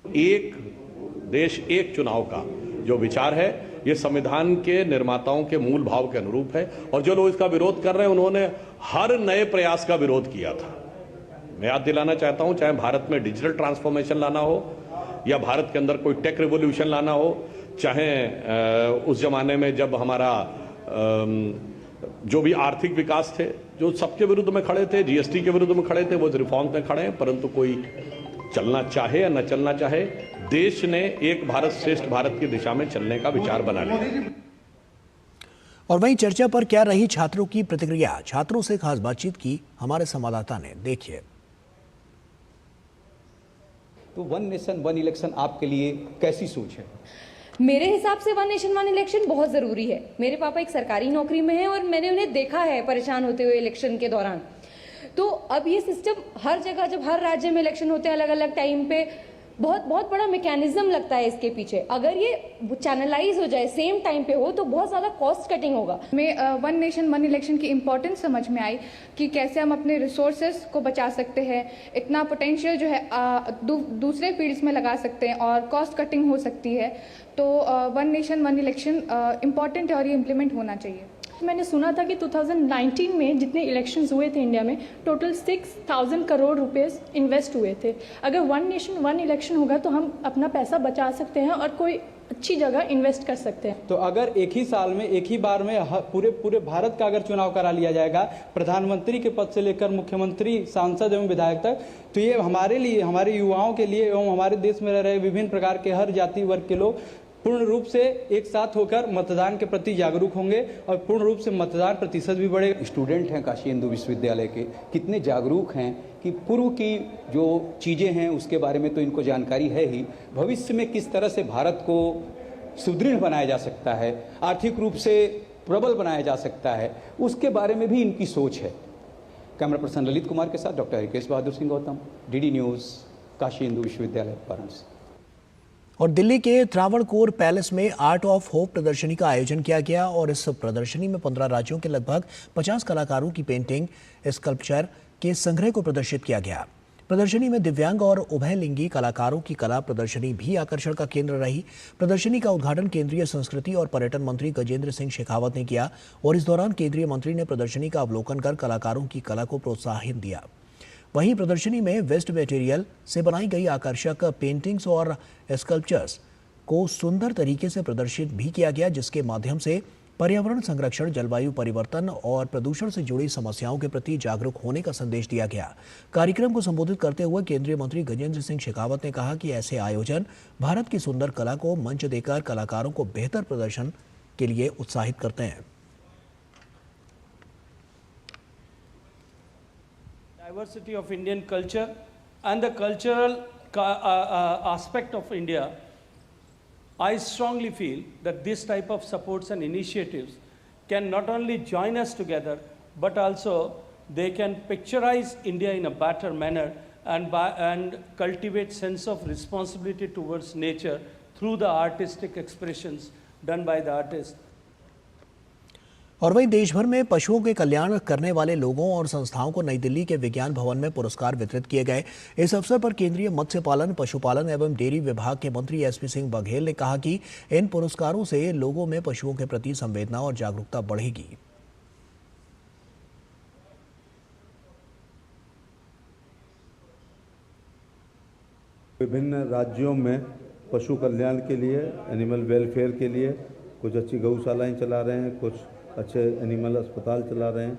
एक देश एक चुनाव का जो विचार है, ये संविधान के निर्माताओं के मूल भाव के अनुरूप है, और जो लोग इसका विरोध कर रहे हैं उन्होंने हर नए प्रयास का विरोध किया था। मैं याद दिलाना चाहता हूं, चाहे भारत में डिजिटल ट्रांसफॉर्मेशन लाना हो या भारत के अंदर कोई टेक रिवोल्यूशन लाना हो, चाहे उस जमाने में जब हमारा जो भी आर्थिक विकास थे, जो सबके विरुद्ध में खड़े थे, जीएसटी के विरुद्ध में खड़े थे, वो रिफॉर्म में खड़े हैं। परंतु कोई चलना चाहे या न चलना चाहे, देश ने एक भारत श्रेष्ठ भारत की दिशा में चलने का विचार बना लिया। और वहीं चर्चा पर क्या रही छात्रों की प्रतिक्रिया, छात्रों से खास बातचीत की हमारे संवाददाता ने, देखिए। तो वन नेशन वन इलेक्शन आपके लिए कैसी सोच है? मेरे हिसाब से वन नेशन वन इलेक्शन बहुत ज़रूरी है। मेरे पापा एक सरकारी नौकरी में हैं और मैंने उन्हें देखा है परेशान होते हुए इलेक्शन के दौरान। तो अब ये सिस्टम हर जगह, जब हर राज्य में इलेक्शन होते हैं अलग अलग टाइम पे, बहुत बड़ा मैकेनिज्म लगता है इसके पीछे। अगर ये चैनलाइज हो जाए, सेम टाइम पे हो, तो बहुत ज़्यादा कॉस्ट कटिंग होगा। में वन नेशन वन इलेक्शन की इम्पोर्टेंस समझ में आई कि कैसे हम अपने रिसोर्सेज को बचा सकते हैं, इतना पोटेंशियल जो है दूसरे फील्ड्स में लगा सकते हैं और कॉस्ट कटिंग हो सकती है। तो one nation one election important है और ये इम्प्लीमेंट होना चाहिए। मैंने सुना था कि 2019 में जितने इलेक्शंस हुए थे इंडिया में, टोटल 6,000 करोड़ रुपएस इन्वेस्ट हुए थे। अगर वन नेशन वन इलेक्शन होगा तो हम अपना पैसा बचा सकते हैं और कोई अच्छी जगह इन्वेस्ट कर सकते हैं। तो अगर एक ही साल में, एक ही बार में पूरे भारत का अगर चुनाव करा लिया जाएगा, प्रधानमंत्री के पद से लेकर मुख्यमंत्री, सांसद एवं विधायक तक, तो ये हमारे लिए, हमारे युवाओं के लिए एवं हमारे देश में रह रहे विभिन्न प्रकार के हर जाति वर्ग के लोग पूर्ण रूप से एक साथ होकर मतदान के प्रति जागरूक होंगे और पूर्ण रूप से मतदान प्रतिशत भी बढ़ेगा। स्टूडेंट हैं काशी हिंदू विश्वविद्यालय के, कितने जागरूक हैं कि पूर्व की जो चीज़ें हैं उसके बारे में तो इनको जानकारी है ही, भविष्य में किस तरह से भारत को सुदृढ़ बनाया जा सकता है, आर्थिक रूप से प्रबल बनाया जा सकता है, उसके बारे में भी इनकी सोच है। कैमरा पर्सन ललित कुमार के साथ doctor Harikesh Bahadur Singh Gautam, DD news, Kashi Hindu विश्वविद्यालय, वाराणसी। और दिल्ली के त्रावणकोर पैलेस में आर्ट ऑफ होप प्रदर्शनी का आयोजन किया गया और इस प्रदर्शनी में 15 राज्यों के लगभग 50 कलाकारों की पेंटिंग, स्कल्पचर के संग्रह को प्रदर्शित किया गया। प्रदर्शनी में दिव्यांग और उभयलिंगी कलाकारों की कला प्रदर्शनी भी आकर्षण का केंद्र रही। प्रदर्शनी का उद्घाटन केंद्रीय संस्कृति और पर्यटन मंत्री गजेंद्र सिंह शेखावत ने किया और इस दौरान केंद्रीय मंत्री ने प्रदर्शनी का अवलोकन कर कलाकारों की कला को प्रोत्साहन दिया। वहीं प्रदर्शनी में वेस्ट मटेरियल से बनाई गई आकर्षक पेंटिंग्स और स्कल्पचर्स को सुंदर तरीके से प्रदर्शित भी किया गया, जिसके माध्यम से पर्यावरण संरक्षण, जलवायु परिवर्तन और प्रदूषण से जुड़ी समस्याओं के प्रति जागरूक होने का संदेश दिया गया। कार्यक्रम को संबोधित करते हुए केंद्रीय मंत्री गजेंद्र सिंह शेखावत ने कहा कि ऐसे आयोजन भारत की सुंदर कला को मंच देकर कलाकारों को बेहतर प्रदर्शन के लिए उत्साहित करते हैं। Diversity of Indian culture and the cultural aspect of India, I strongly feel that this type of supports and initiatives can not only join us together, but also they can picturize India in a better manner and cultivate sense of responsibility towards nature through the artistic expressions done by the artist. और वहीं देश भर में पशुओं के कल्याण करने वाले लोगों और संस्थाओं को नई दिल्ली के विज्ञान भवन में पुरस्कार वितरित किए गए। इस अवसर पर केंद्रीय मत्स्य पालन, पशुपालन एवं डेयरी विभाग के मंत्री एसपी सिंह बघेल ने कहा कि इन पुरस्कारों से लोगों में पशुओं के प्रति संवेदना और जागरूकता बढ़ेगी। विभिन्न राज्यों में पशु कल्याण के लिए, एनिमल वेलफेयर के लिए कुछ अच्छी गौशालाएं चला रहे हैं, कुछ अच्छे एनिमल अस्पताल चला रहे हैं,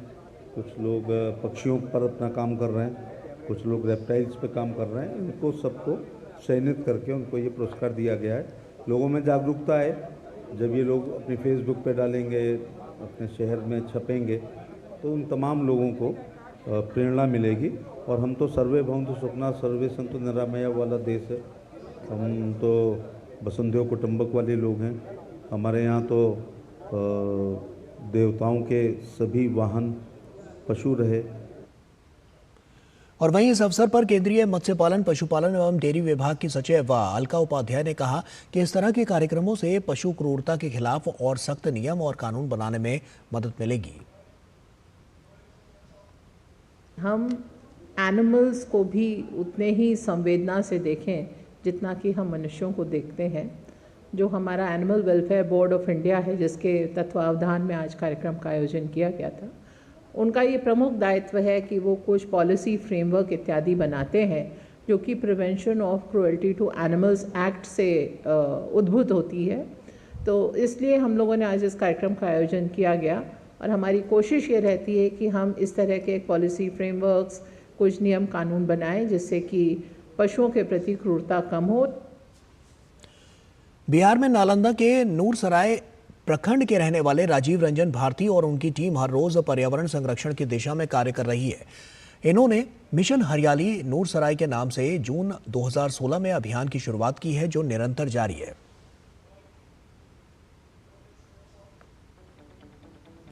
कुछ लोग पक्षियों पर अपना काम कर रहे हैं, कुछ लोग रेप्टाइल्स पे काम कर रहे हैं। इनको सबको चयनित करके उनको ये पुरस्कार दिया गया है। लोगों में जागरूकता है, जब ये लोग अपनी फेसबुक पे डालेंगे, अपने शहर में छपेंगे, तो उन तमाम लोगों को प्रेरणा मिलेगी। और हम तो सर्वे भवन्तु सुखिनः सर्वे सन्तु निरामया वाला देश है। हम तो वसुधैव कुटुम्बकम वाले लोग हैं। हमारे यहाँ तो देवताओं के सभी वाहन पशु रहे। और वहीं इस अवसर पर केंद्रीय मत्स्य पालन, पशुपालन एवं डेयरी विभाग की सचिव अलका उपाध्याय ने कहा कि इस तरह के कार्यक्रमों से पशु क्रूरता के खिलाफ और सख्त नियम और कानून बनाने में मदद मिलेगी। हम एनिमल्स को भी उतने ही संवेदना से देखें जितना कि हम मनुष्यों को देखते हैं। जो हमारा animal welfare board of India है, जिसके तत्वावधान में आज कार्यक्रम का आयोजन किया गया था, उनका ये प्रमुख दायित्व है कि वो कुछ पॉलिसी फ्रेमवर्क इत्यादि बनाते हैं जो कि prevention of cruelty to animals act से उद्भूत होती है। तो इसलिए हम लोगों ने आज इस कार्यक्रम का आयोजन किया गया और हमारी कोशिश ये रहती है कि हम इस तरह के पॉलिसी फ्रेमवर्क्स, कुछ नियम कानून बनाएं जिससे कि पशुओं के प्रति क्रूरता कम हो। बिहार में नालंदा के नूरसराय प्रखंड के रहने वाले राजीव रंजन भारती और उनकी टीम हर रोज पर्यावरण संरक्षण की दिशा में कार्य कर रही है। इन्होंने मिशन हरियाली नूरसराय के नाम से जून 2016 में अभियान की शुरुआत की है, जो निरंतर जारी है।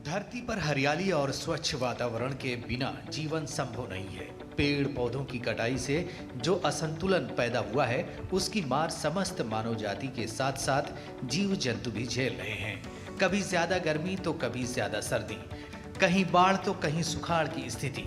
धरती पर हरियाली और स्वच्छ वातावरण के बिना जीवन संभव नहीं है। पेड़ पौधों की कटाई से जो असंतुलन पैदा हुआ है, उसकी मार समस्त मानव जाति के साथ साथ जीव जंतु भी झेल रहे हैं। कभी ज्यादा गर्मी तो कभी ज्यादा सर्दी, कहीं बाढ़ तो कहीं सुखाड़ की स्थिति।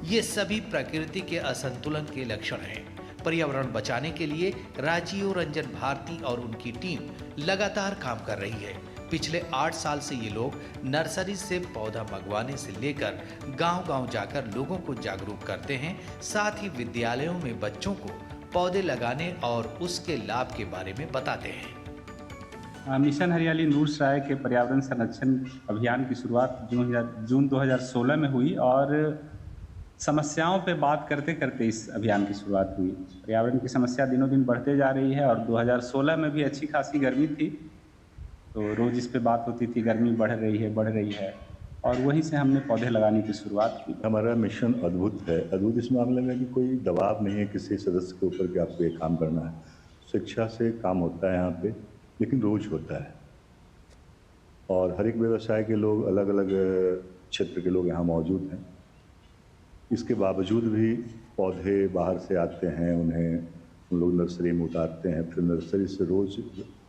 ये सभी प्रकृति के असंतुलन के लक्षण हैं। पर्यावरण बचाने के लिए राजीव रंजन भारती और उनकी टीम लगातार काम कर रही है। पिछले 8 साल से ये लोग नर्सरी से पौधा मंगवाने से लेकर गांव-गांव जाकर लोगों को जागरूक करते हैं। साथ ही विद्यालयों में बच्चों को पौधे लगाने और उसके लाभ के बारे में बताते हैं। मिशन हरियाली नूरसराय के पर्यावरण संरक्षण अभियान की शुरुआत जून 2016 में हुई और समस्याओं पे बात करते करते इस अभियान की शुरुआत हुई। पर्यावरण की समस्या दिनों दिन बढ़ते जा रही है और 2016 में भी अच्छी खासी गर्मी थी, तो रोज इस पे बात होती थी, गर्मी बढ़ रही है और वहीं से हमने पौधे लगाने की शुरुआत की। हमारा मिशन अद्भुत है। अद्भुत इस मामले में कि कोई दबाव नहीं है किसी सदस्य के ऊपर कि आपको ये काम करना है। शिक्षा से काम होता है यहाँ पे, लेकिन रोज होता है और हर एक व्यवसाय के लोग, अलग अलग क्षेत्र के लोग यहाँ मौजूद हैं। इसके बावजूद भी पौधे बाहर से आते हैं, उन्हें हम लोग नर्सरी में उतारते हैं, फिर नर्सरी से रोज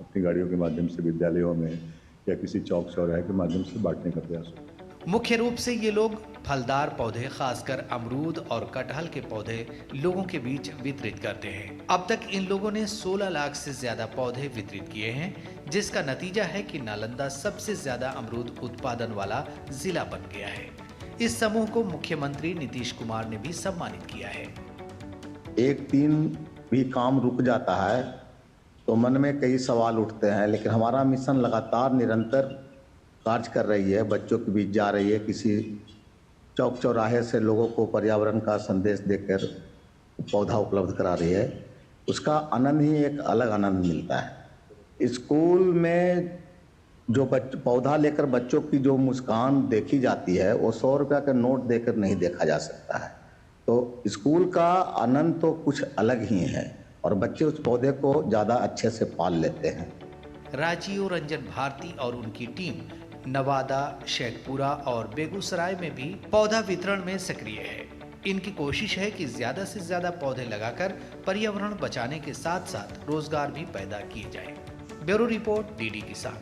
अपनी गाड़ियों के माध्यम से विद्यालयों में या किसी चौक चौराहे के माध्यम से बांटने का प्रयास होता है। मुख्य रूप से ये लोग फलदार पौधे, खासकर अमरूद और कटहल के पौधे लोगों के बीच वितरित करते हैं। अब तक इन लोगों ने 16 लाख से ज्यादा पौधे वितरित किए हैं, जिसका नतीजा है कि नालंदा सबसे ज्यादा अमरूद उत्पादन वाला जिला बन गया है। इस समूह को मुख्यमंत्री नीतीश कुमार ने भी सम्मानित किया है। एक दिन भी काम रुक जाता है तो मन में कई सवाल उठते हैं, लेकिन हमारा मिशन लगातार निरंतर कार्य कर रही है, बच्चों के बीच जा रही है, किसी चौक चौराहे से लोगों को पर्यावरण का संदेश देकर पौधा उपलब्ध करा रही है। उसका आनंद ही एक अलग आनंद मिलता है। स्कूल में जो पौधा लेकर बच्चों की जो मुस्कान देखी जाती है, वो 100 रुपया का नोट देकर नहीं देखा जा सकता है। तो स्कूल का आनंद तो कुछ अलग ही है और बच्चे उस पौधे को ज़्यादा अच्छे से पाल लेते हैं। राजीव रंजन भारती और उनकी टीम नवादा, शेखपुरा और बेगूसराय में भी पौधा वितरण में सक्रिय है। इनकी कोशिश है कि ज्यादा से ज्यादा पौधे लगाकर पर्यावरण बचाने के साथ साथ रोजगार भी पैदा किए जाएं। ब्यूरो रिपोर्ट, डीडी किसान।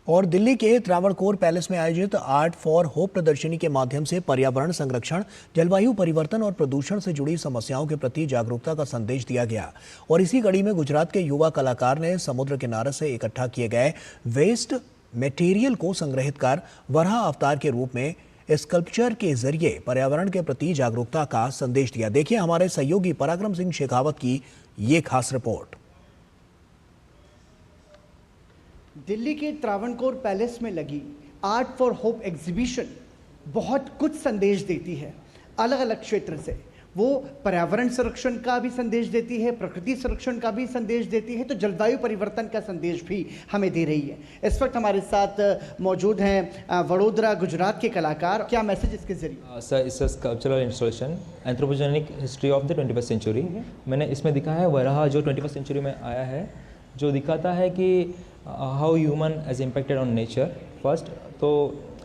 और दिल्ली के त्रावणकोर पैलेस में आयोजित आर्ट फॉर होप प्रदर्शनी के माध्यम से पर्यावरण संरक्षण, जलवायु परिवर्तन और प्रदूषण से जुड़ी समस्याओं के प्रति जागरूकता का संदेश दिया गया। और इसी कड़ी में गुजरात के युवा कलाकार ने समुद्र किनारे से इकट्ठा किए गए वेस्ट मटेरियल को संग्रहित कर वराह अवतार के रूप में स्कल्पचर के जरिए पर्यावरण के प्रति जागरूकता का संदेश दिया। देखिए हमारे सहयोगी पराक्रम सिंह शेखावत की ये खास रिपोर्ट। दिल्ली के त्रावणकोर पैलेस में लगी आर्ट फॉर होप एग्जीबिशन बहुत कुछ संदेश देती है। अलग अलग क्षेत्र से वो पर्यावरण संरक्षण का भी संदेश देती है, प्रकृति संरक्षण का भी संदेश देती है, तो जलवायु परिवर्तन का संदेश भी हमें दे रही है। इस वक्त हमारे साथ मौजूद हैं वडोदरा गुजरात के कलाकार। क्या मैसेज इसके जरिए? Sir it's a sculptural installation anthropogenic history of the 21st century. मैंने इसमें दिखाया है वराह जो 21st सेंचुरी में आया है, जो दिखाता है कि how human as impacted on nature. First तो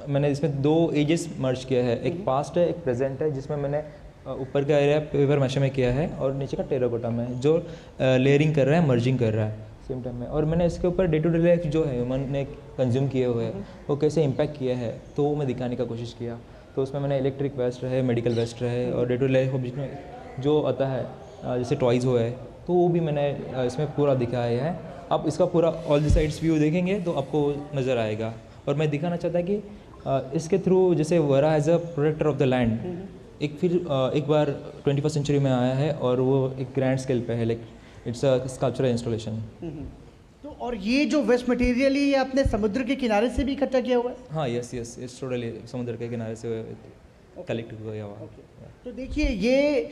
मैंने इसमें 2 एजेस मर्ज किया है, एक पास्ट है एक प्रेजेंट है, जिसमें मैंने ऊपर का एरिया पेपर मैशे में किया है और नीचे का टेराकोटा में जो लेयरिंग कर रहा है, मर्जिंग कर रहा है सेम टाइम में। और मैंने इसके ऊपर डे टू डे लाइफ जो है ह्यूमन ने कंज्यूम किए हुए हैं वो कैसे इम्पैक्ट किया है तो वो मैं दिखाने का कोशिश किया। तो उसमें मैंने इलेक्ट्रिक वेस्ट रहे, मेडिकल वेस्ट रहे और डे टू डे लाइफ में जो आता है जैसे टॉयज़ हुए है तो वो भी मैंने इसमें पूरा दिखाया है। आप इसका पूरा ऑल द साइड्स व्यू देखेंगे तो आपको नज़र आएगा। और मैं दिखाना चाहता कि इसके थ्रू जैसे were as a protector of the land एक बार 21st सेंचुरी में आया है और वो एक ग्रैंड स्केल पे है, like it's a sculptural installation. तो और ये जो वेस्ट मटेरियल है ये आपने समुद्र के किनारे से भी इकट्ठा किया हुआ है? हाँ, यस इट्स टोटली समुद्र के किनारे से कलेक्ट किया हुआ। तो देखिए ये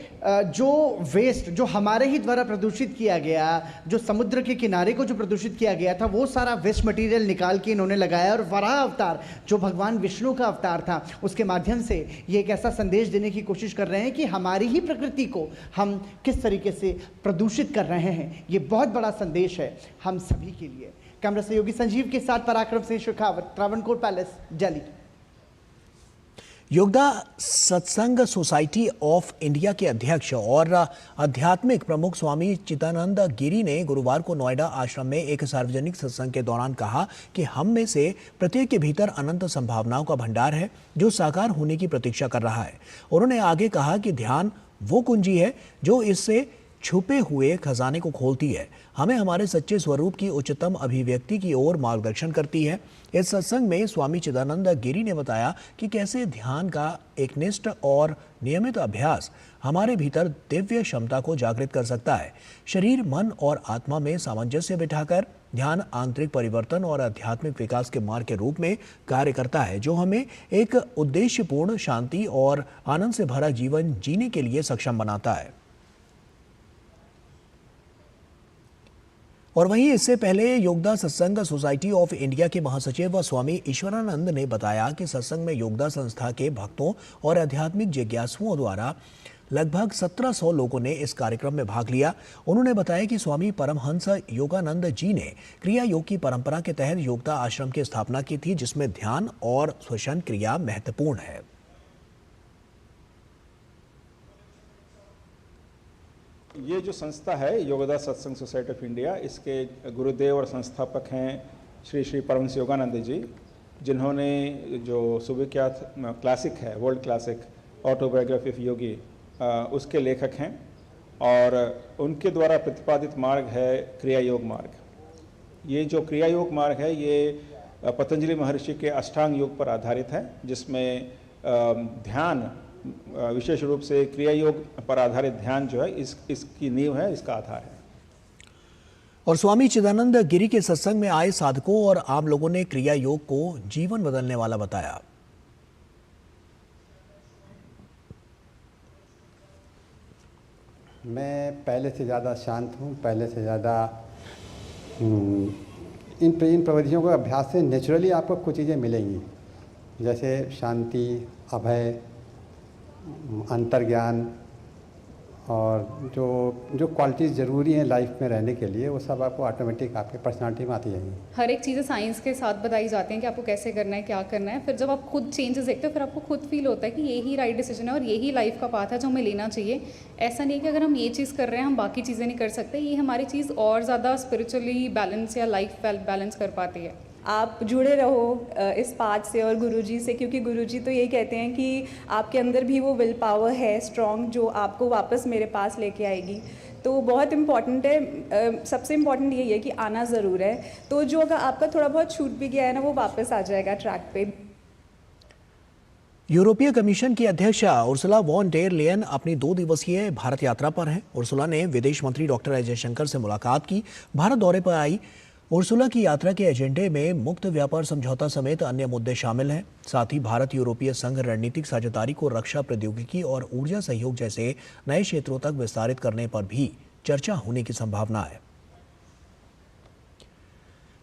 जो वेस्ट जो हमारे ही द्वारा प्रदूषित किया गया, जो समुद्र के किनारे को जो प्रदूषित किया गया था, वो सारा वेस्ट मटेरियल निकाल के इन्होंने लगाया और वराह अवतार जो भगवान विष्णु का अवतार था उसके माध्यम से ये एक ऐसा संदेश देने की कोशिश कर रहे हैं कि हमारी ही प्रकृति को हम किस तरीके से प्रदूषित कर रहे हैं। ये बहुत बड़ा संदेश है हम सभी के लिए। कैमरा सहयोगी संजीव के साथ पराक्रम सिंह शेखावत, त्रावणकोर पैलेस, दिल्ली। योगदा सत्संग सोसाइटी ऑफ इंडिया के अध्यक्ष और आध्यात्मिक प्रमुख स्वामी चिदानंद गिरी ने गुरुवार को नोएडा आश्रम में एक सार्वजनिक सत्संग के दौरान कहा कि हम में से प्रत्येक के भीतर अनंत संभावनाओं का भंडार है जो साकार होने की प्रतीक्षा कर रहा है। उन्होंने आगे कहा कि ध्यान वो कुंजी है जो इससे छुपे हुए खजाने को खोलती है, हमें हमारे सच्चे स्वरूप की उच्चतम अभिव्यक्ति की ओर मार्गदर्शन करती है। इस सत्संग में स्वामी चिदानंद गिरी ने बताया कि कैसे ध्यान का एकनिष्ठ और नियमित अभ्यास हमारे भीतर दिव्य क्षमता को जागृत कर सकता है। शरीर, मन और आत्मा में सामंजस्य बिठाकर ध्यान आंतरिक परिवर्तन और आध्यात्मिक विकास के मार्ग के रूप में कार्य करता है, जो हमें एक उद्देश्यपूर्ण, शांति और आनंद से भरा जीवन जीने के लिए सक्षम बनाता है। और वहीं इससे पहले योगदा सत्संग सोसाइटी ऑफ इंडिया के महासचिव स्वामी ईश्वरानंद ने बताया कि सत्संग में योगदा संस्था के भक्तों और आध्यात्मिक जिज्ञासुओं द्वारा लगभग 1700 लोगों ने इस कार्यक्रम में भाग लिया। उन्होंने बताया कि स्वामी परमहंस योगानंद जी ने क्रिया योग की परंपरा के तहत योगदा आश्रम की स्थापना की थी, जिसमें ध्यान और श्वसन क्रिया महत्वपूर्ण है। ये जो संस्था है योगदा सत्संग सोसाइटी ऑफ इंडिया, इसके गुरुदेव और संस्थापक हैं श्री श्री परमहंस योगानंद जी, जिन्होंने जो सुविख्यात क्लासिक है, वर्ल्ड क्लासिक ऑटोबायोग्राफी ऑफ योगी, उसके लेखक हैं। और उनके द्वारा प्रतिपादित मार्ग है क्रिया योग मार्ग। ये जो क्रिया योग मार्ग है ये पतंजलि महर्षि के अष्टांग योग पर आधारित है, जिसमें ध्यान, विशेष रूप से क्रिया योग पर आधारित ध्यान जो है इसकी नींव है, इसका आधार है। और स्वामी चिदानंद गिरी के सत्संग में आए साधकों और आम लोगों ने क्रिया योग को जीवन बदलने वाला बताया। मैं पहले से ज़्यादा शांत हूँ, पहले से ज़्यादा इन प्रविधियों के अभ्यास से नेचुरली आपको कुछ चीज़ें मिलेंगी, जैसे शांति, अभय, अंतर्ज्ञान और जो क्वालिटीज़ ज़रूरी हैं लाइफ में रहने के लिए, वो सब आपको ऑटोमेटिक आपके पर्सनालिटी में आती जाएंगी। हर एक चीज़ें साइंस के साथ बताई जाती हैं कि आपको कैसे करना है, क्या करना है। फिर जब आप खुद चेंजेस देखते हो फिर आपको खुद फील होता है कि यही राइट डिसीजन है और यही लाइफ का पाथ है जो हमें लेना चाहिए। ऐसा नहीं कि अगर हम ये चीज़ कर रहे हैं हम बाकी चीज़ें नहीं कर सकते। ये हमारी चीज़ और ज़्यादा स्पिरिचुअली बैलेंस या लाइफ बैलेंस कर पाती है। आप जुड़े रहो इस पाथ से और गुरुजी से, क्योंकि गुरुजी तो यही कहते हैं कि आपके अंदर भी वो विल पावर है स्ट्रॉन्ग जो आपको वापस मेरे पास लेके आएगी। तो बहुत इम्पॉर्टेंट है, सबसे इम्पॉर्टेंट यही है कि आना ज़रूर है। तो जो अगर आपका थोड़ा बहुत छूट भी गया है ना, वो वापस आ जाएगा ट्रैक पे। यूरोपीय कमीशन की अध्यक्षा उर्सुला वॉन डेर लेयन अपनी 2 दिवसीय भारत यात्रा पर हैं। उर्सुला ने विदेश मंत्री डॉक्टर एस जयशंकर से मुलाकात की। भारत दौरे पर आई उर्सुला की यात्रा के एजेंडे में मुक्त व्यापार समझौता समेत अन्य मुद्दे शामिल हैं। साथ ही भारत यूरोपीय संघ रणनीतिक साझेदारी को रक्षा प्रौद्योगिकी और ऊर्जा सहयोग जैसे नए क्षेत्रों तक विस्तारित करने पर भी चर्चा होने की संभावना है।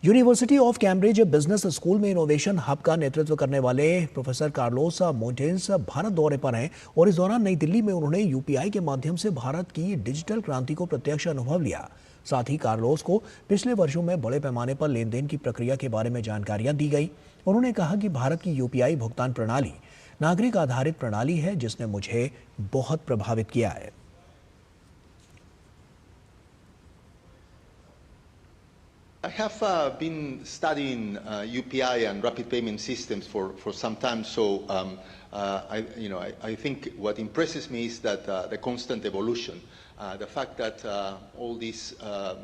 University of Cambridge business school में इनोवेशन हब का नेतृत्व करने वाले प्रोफेसर कार्लोस मोंटेन्स भारत दौरे पर हैं और इस दौरान नई दिल्ली में उन्होंने यूपीआई के माध्यम से भारत की डिजिटल क्रांति को प्रत्यक्ष अनुभव लिया। साथ ही कार्लोस को पिछले वर्षों में बड़े पैमाने पर लेन देन की प्रक्रिया के बारे में जानकारियां दी गई। उन्होंने कहा कि भारत की यूपीआई भुगतान प्रणाली नागरिक आधारित प्रणाली है जिसने मुझे बहुत प्रभावित किया है। I have been studying UPI and rapid payment systems for some time, so I think what impresses me is that the constant evolution, the fact that all these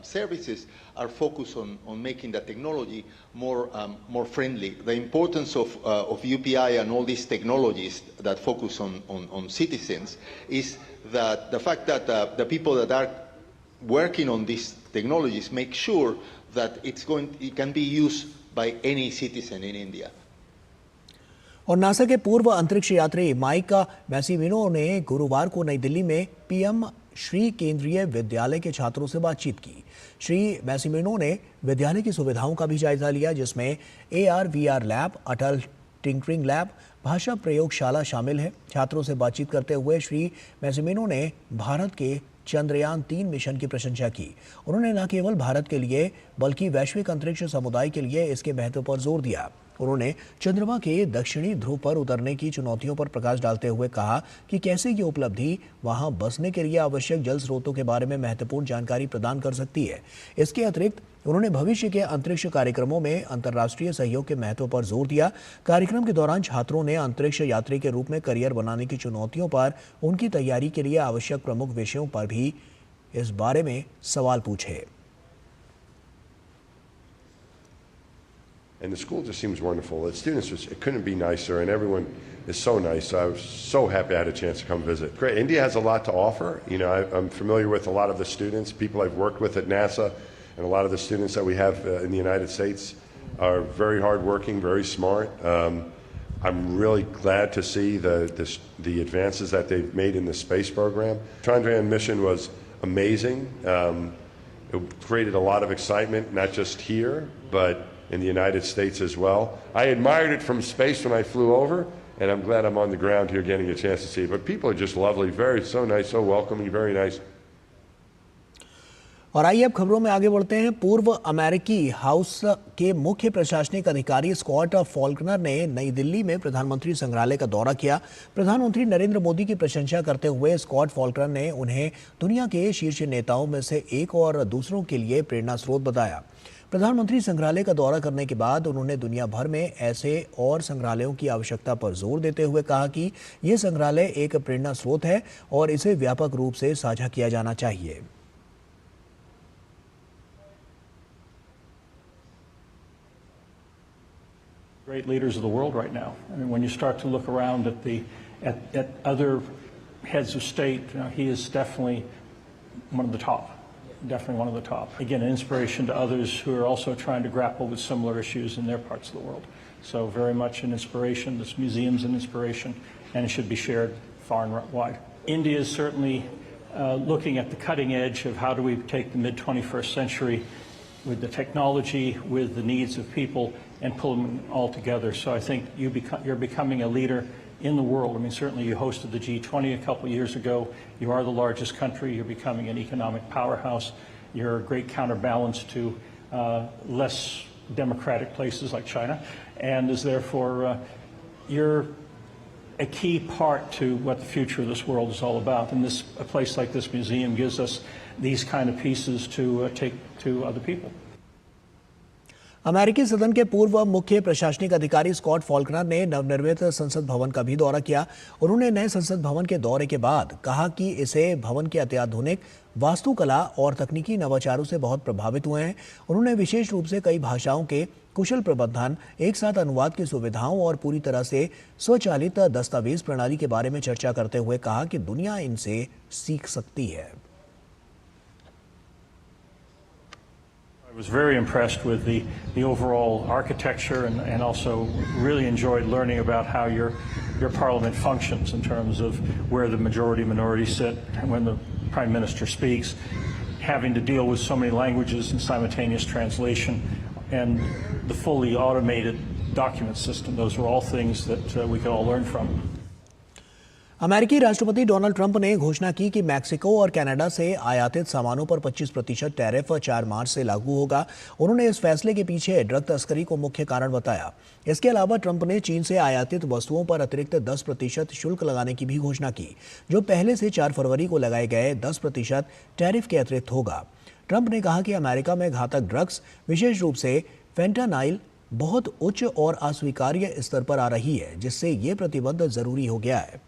services are focused on making the technology more friendly. The importance of UPI and all these technologies that focus on citizens is that the fact that the people that are working on these technologies make sure that it can be used by any citizen in India. और NASA के पूर्व अंतरिक्ष यात्री mic मैसिमिनो ने गुरुवार को नई दिल्ली में पीएम श्री केंद्रीय विद्यालय के छात्रों से बातचीत की। श्री मैसिमिनो ने विद्यालय की सुविधाओं का भी जायजा लिया, जिसमें AR/VR लैब, अटल टिंकरिंग लैब, भाषा प्रयोगशाला शामिल है। छात्रों से बातचीत करते हुए श्री मैसिमिनो ने भारत के चंद्रयान 3 मिशन की प्रशंसा की। उन्होंने न केवल भारत के लिए बल्कि वैश्विक अंतरिक्ष समुदाय के लिए इसके महत्व पर जोर दिया। उन्होंने चंद्रमा के दक्षिणी ध्रुव पर उतरने की चुनौतियों पर प्रकाश डालते हुए कहा कि कैसे ये उपलब्धि वहां बसने के लिए आवश्यक जल स्रोतों के बारे में महत्वपूर्ण जानकारी प्रदान कर सकती है। इसके अतिरिक्त उन्होंने भविष्य के अंतरिक्ष कार्यक्रमों में अंतर्राष्ट्रीय सहयोग के महत्व पर जोर दिया। कार्यक्रम के दौरान छात्रों ने अंतरिक्ष यात्री के रूप में करियर बनाने की चुनौतियों पर, उनकी तैयारी के लिए आवश्यक प्रमुख विषयों पर भी इस बारे में सवाल पूछे। And the school just seems wonderful. The students, it couldn't be nicer, and everyone is so nice. I was so happy I had a chance to come visit. Great. India has a lot to offer. You know, I'm familiar with a lot of the students, people I've worked with at NASA, and a lot of the students that we have in the United States are very hardworking, very smart. I'm really glad to see the advances that they've made in the space program. Chandrayaan mission was amazing. It created a lot of excitement, not just here, but in the United States as well. I admired it from space when I flew over, and I'm glad I'm on the ground here getting a chance to see it. But people are just lovely, so nice, so welcoming, very nice. और आइए अब खबरों में आगे बढ़ते हैं। पूर्व अमेरिकी हाउस के मुख्य प्रशासनिक अधिकारी स्कॉट फॉल्कनर ने नई दिल्ली में प्रधानमंत्री संग्रहालय का दौरा किया। प्रधानमंत्री नरेंद्र मोदी की प्रशंसा करते हुए स्कॉट फॉल्कनर ने उन्हें दुनिया के शीर्ष नेताओं में से एक और दूसरों के लिए प्रेरणा स्रोत बताया। प्रधानमंत्री संग्रहालय का दौरा करने के बाद उन्होंने दुनिया भर में ऐसे और संग्रहालयों की आवश्यकता पर जोर देते हुए कहा कि ये संग्रहालय एक प्रेरणा स्रोत है और इसे व्यापक रूप से साझा किया जाना चाहिए। Great leaders of the world right now. I mean, when you start to look around at other heads of state, he is definitely one of the top. Definitely one of the top. Again, an inspiration to others who are also trying to grapple with similar issues in their parts of the world. So very much an inspiration. This museum's an inspiration, and it should be shared far and wide. India is certainly looking at the cutting edge of how do we take the mid-21st century with the technology, with the needs of people, and pull them all together. So I think you're becoming a leader in the world. I mean, certainly you hosted the G20 a couple of years ago. You are the largest country. You're becoming an economic powerhouse. You're a great counterbalance to less democratic places like China, and is therefore you're a key part to what the future of this world is all about. And a place like this museum gives us these kind of pieces to take to other people. अमेरिकी सदन के पूर्व मुख्य प्रशासनिक अधिकारी Scott Faulkner ने नवनिर्मित संसद भवन का भी दौरा किया। उन्होंने नए संसद भवन के दौरे के बाद कहा कि इसे भवन के अत्याधुनिक वास्तुकला और तकनीकी नवाचारों से बहुत प्रभावित हुए हैं। उन्होंने विशेष रूप से कई भाषाओं के कुशल प्रबंधन, एक साथ अनुवाद की सुविधाओं और पूरी तरह से स्वचालित दस्तावेज प्रणाली के बारे में चर्चा करते हुए कहा कि दुनिया इनसे सीख सकती है। I was very impressed with the overall architecture and also really enjoyed learning about how your parliament functions in terms of where the majority minority sit when the prime minister speaks, having to deal with so many languages and simultaneous translation, and the fully automated document system. Those were all things that we could all learn from. अमेरिकी राष्ट्रपति Donald Trump ने घोषणा की कि Mexico और Canada से आयातित सामानों पर 25% टैरिफ 4 मार्च से लागू होगा। उन्होंने इस फैसले के पीछे ड्रग तस्करी को मुख्य कारण बताया। इसके अलावा ट्रंप ने चीन से आयातित वस्तुओं पर अतिरिक्त 10% शुल्क लगाने की भी घोषणा की, जो पहले से 4 फरवरी को लगाए गए 10% टैरिफ के अतिरिक्त होगा। ट्रंप ने कहा कि अमेरिका में घातक ड्रग्स, विशेष रूप से फेंटानाइल, बहुत उच्च और अस्वीकार्य स्तर पर आ रही है, जिससे ये प्रतिबंध जरूरी हो गया है।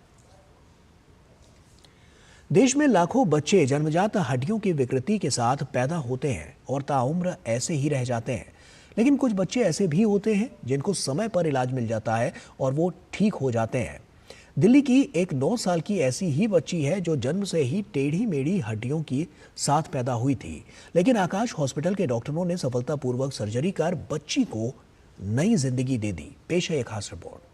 देश में लाखों बच्चे जन्मजात हड्डियों की विकृति के साथ पैदा होते हैं और ताउम्र ऐसे ही रह जाते हैं। लेकिन कुछ बच्चे ऐसे भी होते हैं जिनको समय पर इलाज मिल जाता है और वो ठीक हो जाते हैं। दिल्ली की एक 9 साल की ऐसी ही बच्ची है जो जन्म से ही टेढ़ी मेढ़ी हड्डियों की साथ पैदा हुई थी, लेकिन आकाश हॉस्पिटल के डॉक्टरों ने सफलतापूर्वक सर्जरी कर बच्ची को नई जिंदगी दे दी। पेश है एक खास रिपोर्ट।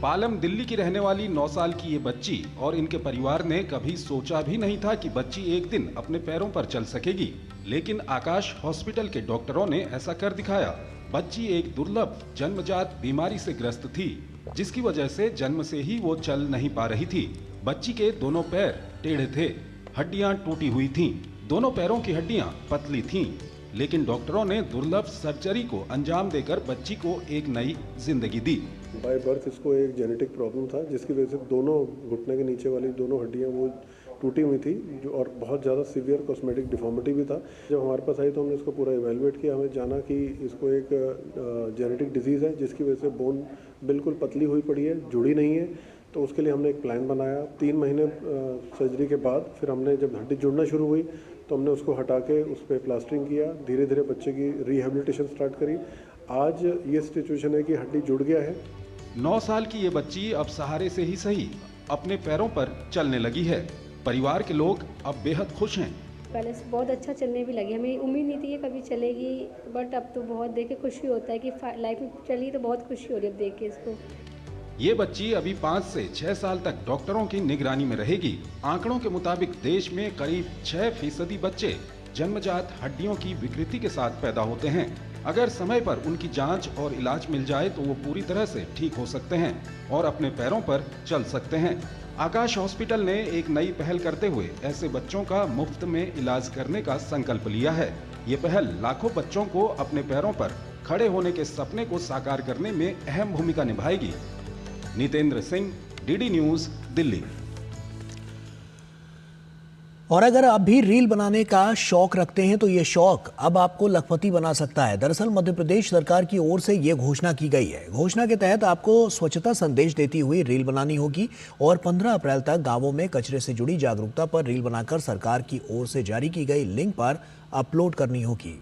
पालम दिल्ली की रहने वाली 9 साल की ये बच्ची और इनके परिवार ने कभी सोचा भी नहीं था कि बच्ची एक दिन अपने पैरों पर चल सकेगी, लेकिन आकाश हॉस्पिटल के डॉक्टरों ने ऐसा कर दिखाया। बच्ची एक दुर्लभ जन्मजात बीमारी से ग्रस्त थी, जिसकी वजह से जन्म से ही वो चल नहीं पा रही थी। बच्ची के दोनों पैर टेढ़े थे, हड्डियां टूटी हुई थीं, दोनों पैरों की हड्डियां पतली थीं, लेकिन डॉक्टरों ने दुर्लभ सर्जरी को अंजाम देकर बच्ची को एक नई जिंदगी दी। बाय बर्थ इसको एक जेनेटिक प्रॉब्लम था, जिसकी वजह से दोनों घुटने के नीचे वाली दोनों हड्डियां वो टूटी हुई थी, जो और बहुत ज़्यादा सीवियर कॉस्मेटिक डिफॉर्मिटी भी था। जब हमारे पास आई तो हमने इसको पूरा इवेलुएट किया। हमें जाना कि इसको एक जेनेटिक डिजीज़ है, जिसकी वजह से बोन बिल्कुल पतली हुई पड़ी है, जुड़ी नहीं है। तो उसके लिए हमने एक प्लान बनाया। 3 महीने सर्जरी के बाद फिर हमने जब हड्डी जुड़ना शुरू हुई तो हमने उसको हटा के उस पर प्लास्टरिंग किया। धीरे धीरे बच्चे की रिहेबिलिटेशन स्टार्ट करी। आज ये सिचुएशन है कि हड्डी जुड़ गया है। 9 साल की ये बच्ची अब सहारे से ही सही अपने पैरों पर चलने लगी है। परिवार के लोग अब बेहद खुश हैं। पहले से बहुत अच्छा चलने भी लगी, हमें उम्मीद नहीं थी कि कभी चलेगी, बट अब तो बहुत देख के खुशी होता है कि लाइफ में चली तो बहुत खुशी हो रही है देख के इसको। ये बच्ची अभी 5 से 6 साल तक डॉक्टरों की निगरानी में रहेगी। आंकड़ों के मुताबिक देश में करीब 6% बच्चे जन्मजात हड्डियों की विकृति के साथ पैदा होते हैं। अगर समय पर उनकी जांच और इलाज मिल जाए तो वो पूरी तरह से ठीक हो सकते हैं और अपने पैरों पर चल सकते हैं। आकाश हॉस्पिटल ने एक नई पहल करते हुए ऐसे बच्चों का मुफ्त में इलाज करने का संकल्प लिया है। ये पहल लाखों बच्चों को अपने पैरों पर खड़े होने के सपने को साकार करने में अहम भूमिका निभाएगी। Nitendra Singh, DD news, Delhi. और अगर आप भी रील बनाने का शौक रखते हैं तो ये शौक अब आपको लखपति बना सकता है। दरअसल मध्य प्रदेश सरकार की ओर से ये घोषणा की गई है। घोषणा के तहत आपको स्वच्छता संदेश देती हुई रील बनानी होगी और 15 अप्रैल तक गांवों में कचरे से जुड़ी जागरूकता पर रील बनाकर सरकार की ओर से जारी की गई लिंक पर अपलोड करनी होगी।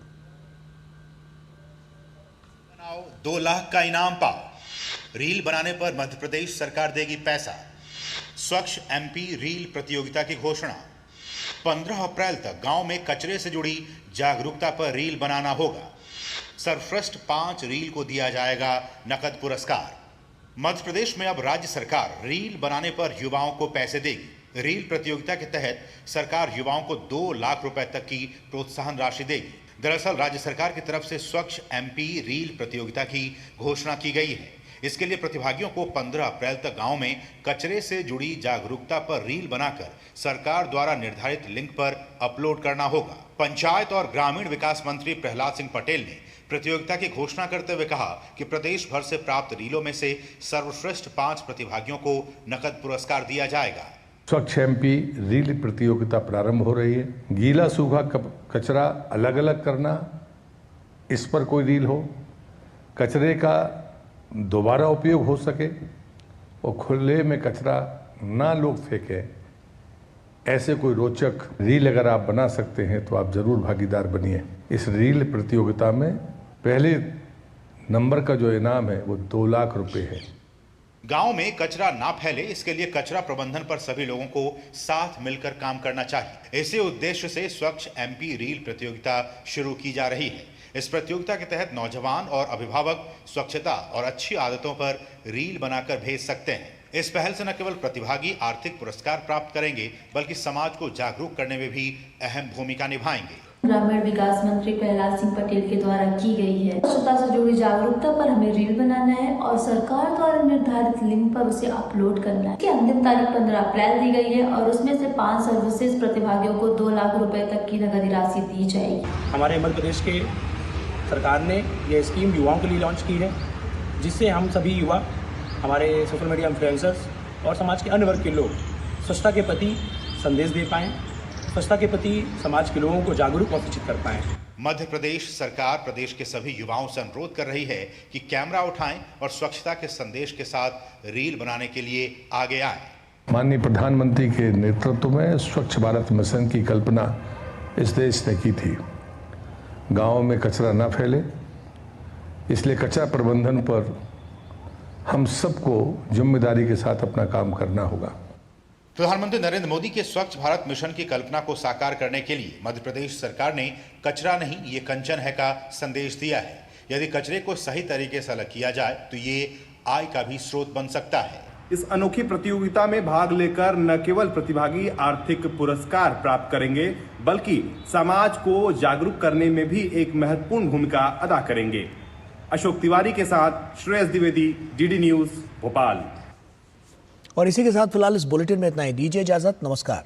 2 लाख का इनाम पाओ। रील बनाने पर मध्य प्रदेश सरकार देगी पैसा। स्वच्छ एमपी रील प्रतियोगिता की घोषणा। 15 अप्रैल तक गांव में कचरे से जुड़ी जागरूकता पर रील बनाना होगा। सर्वश्रेष्ठ 5 रील को दिया जाएगा नकद पुरस्कार। मध्य प्रदेश में अब राज्य सरकार रील बनाने पर युवाओं को पैसे देगी। रील प्रतियोगिता के तहत सरकार युवाओं को 2 लाख रुपए तक की प्रोत्साहन राशि देगी। दरअसल राज्य सरकार की तरफ से स्वच्छ एमपी रील प्रतियोगिता की घोषणा की गई है। इसके लिए प्रतिभागियों को 15 अप्रैल तक गांव में कचरे से जुड़ी जागरूकता पर रील बनाकर सरकार द्वारा निर्धारित लिंक पर अपलोड करना होगा। पंचायत और ग्रामीण विकास मंत्री प्रहलाद सिंह पटेल ने प्रतियोगिता की घोषणा करते हुए कहा कि प्रदेश भर से प्राप्त रीलों में से सर्वश्रेष्ठ 5 प्रतिभागियों को नकद पुरस्कार दिया जाएगा। स्वच्छ एमपी रील प्रतियोगिता प्रारंभ हो रही है। गीला सूखा कचरा अलग अलग करना, इस पर कोई रील हो, कचरे का दोबारा उपयोग हो सके और खुले में कचरा ना लोग फेंकें, ऐसे कोई रोचक रील अगर आप बना सकते हैं तो आप जरूर भागीदार बनिए। इस रील प्रतियोगिता में पहले नंबर का जो इनाम है वो 2 लाख रुपए है। गांव में कचरा ना फैले, इसके लिए कचरा प्रबंधन पर सभी लोगों को साथ मिलकर काम करना चाहिए। इसी उद्देश्य से स्वच्छ एमपी रील प्रतियोगिता शुरू की जा रही है। इस प्रतियोगिता के तहत नौजवान और अभिभावक स्वच्छता और अच्छी आदतों पर रील बनाकर भेज सकते हैं। इस पहल से न केवल प्रतिभागी आर्थिक पुरस्कार प्राप्त करेंगे, बल्कि समाज को जागरूक करने में भी अहम भूमिका निभाएंगे। ग्रामीण विकास मंत्री प्रहलाद सिंह पटेल के द्वारा की गई है। स्वच्छता से जुड़ी जागरूकता पर हमें रील बनाना है और सरकार द्वारा निर्धारित लिंक पर उसे अपलोड करना है। इसकी अंतिम तारीख 15 अप्रैल दी गई है और उसमें से 5 सर्वश्रेष्ठ प्रतिभागियों को 2 लाख रुपए तक की नगद राशि दी जाएगी। हमारे मध्य प्रदेश के सरकार ने यह स्कीम युवाओं के लिए लॉन्च की है, जिससे हम सभी युवा, हमारे सोशल मीडिया इन्फ्लुएंसर्स और समाज के अन्य वर्ग के लोग स्वच्छता के प्रति संदेश दे पाएं, स्वच्छता के प्रति समाज के लोगों को जागरूक और शिक्षित कर पाएं। मध्य प्रदेश सरकार प्रदेश के सभी युवाओं से अनुरोध कर रही है कि कैमरा उठाएं और स्वच्छता के संदेश के साथ रील बनाने के लिए आगे आएं। माननीय प्रधानमंत्री के नेतृत्व में स्वच्छ भारत मिशन की कल्पना इस देश ने की थी। गाँव में कचरा न फैले, इसलिए कचरा प्रबंधन पर हम सबको जिम्मेदारी के साथ अपना काम करना होगा। प्रधानमंत्री नरेंद्र मोदी के स्वच्छ भारत मिशन की कल्पना को साकार करने के लिए मध्य प्रदेश सरकार ने कचरा नहीं ये कंचन है का संदेश दिया है। यदि कचरे को सही तरीके से अलग किया जाए तो ये आय का भी स्रोत बन सकता है। इस अनोखी प्रतियोगिता में भाग लेकर न केवल प्रतिभागी आर्थिक पुरस्कार प्राप्त करेंगे, बल्कि समाज को जागरूक करने में भी एक महत्वपूर्ण भूमिका अदा करेंगे। अशोक तिवारी के साथ श्रेयस द्विवेदी, डीडी न्यूज, भोपाल। और इसी के साथ फिलहाल इस बुलेटिन में इतना ही। दीजिए इजाजत, नमस्कार।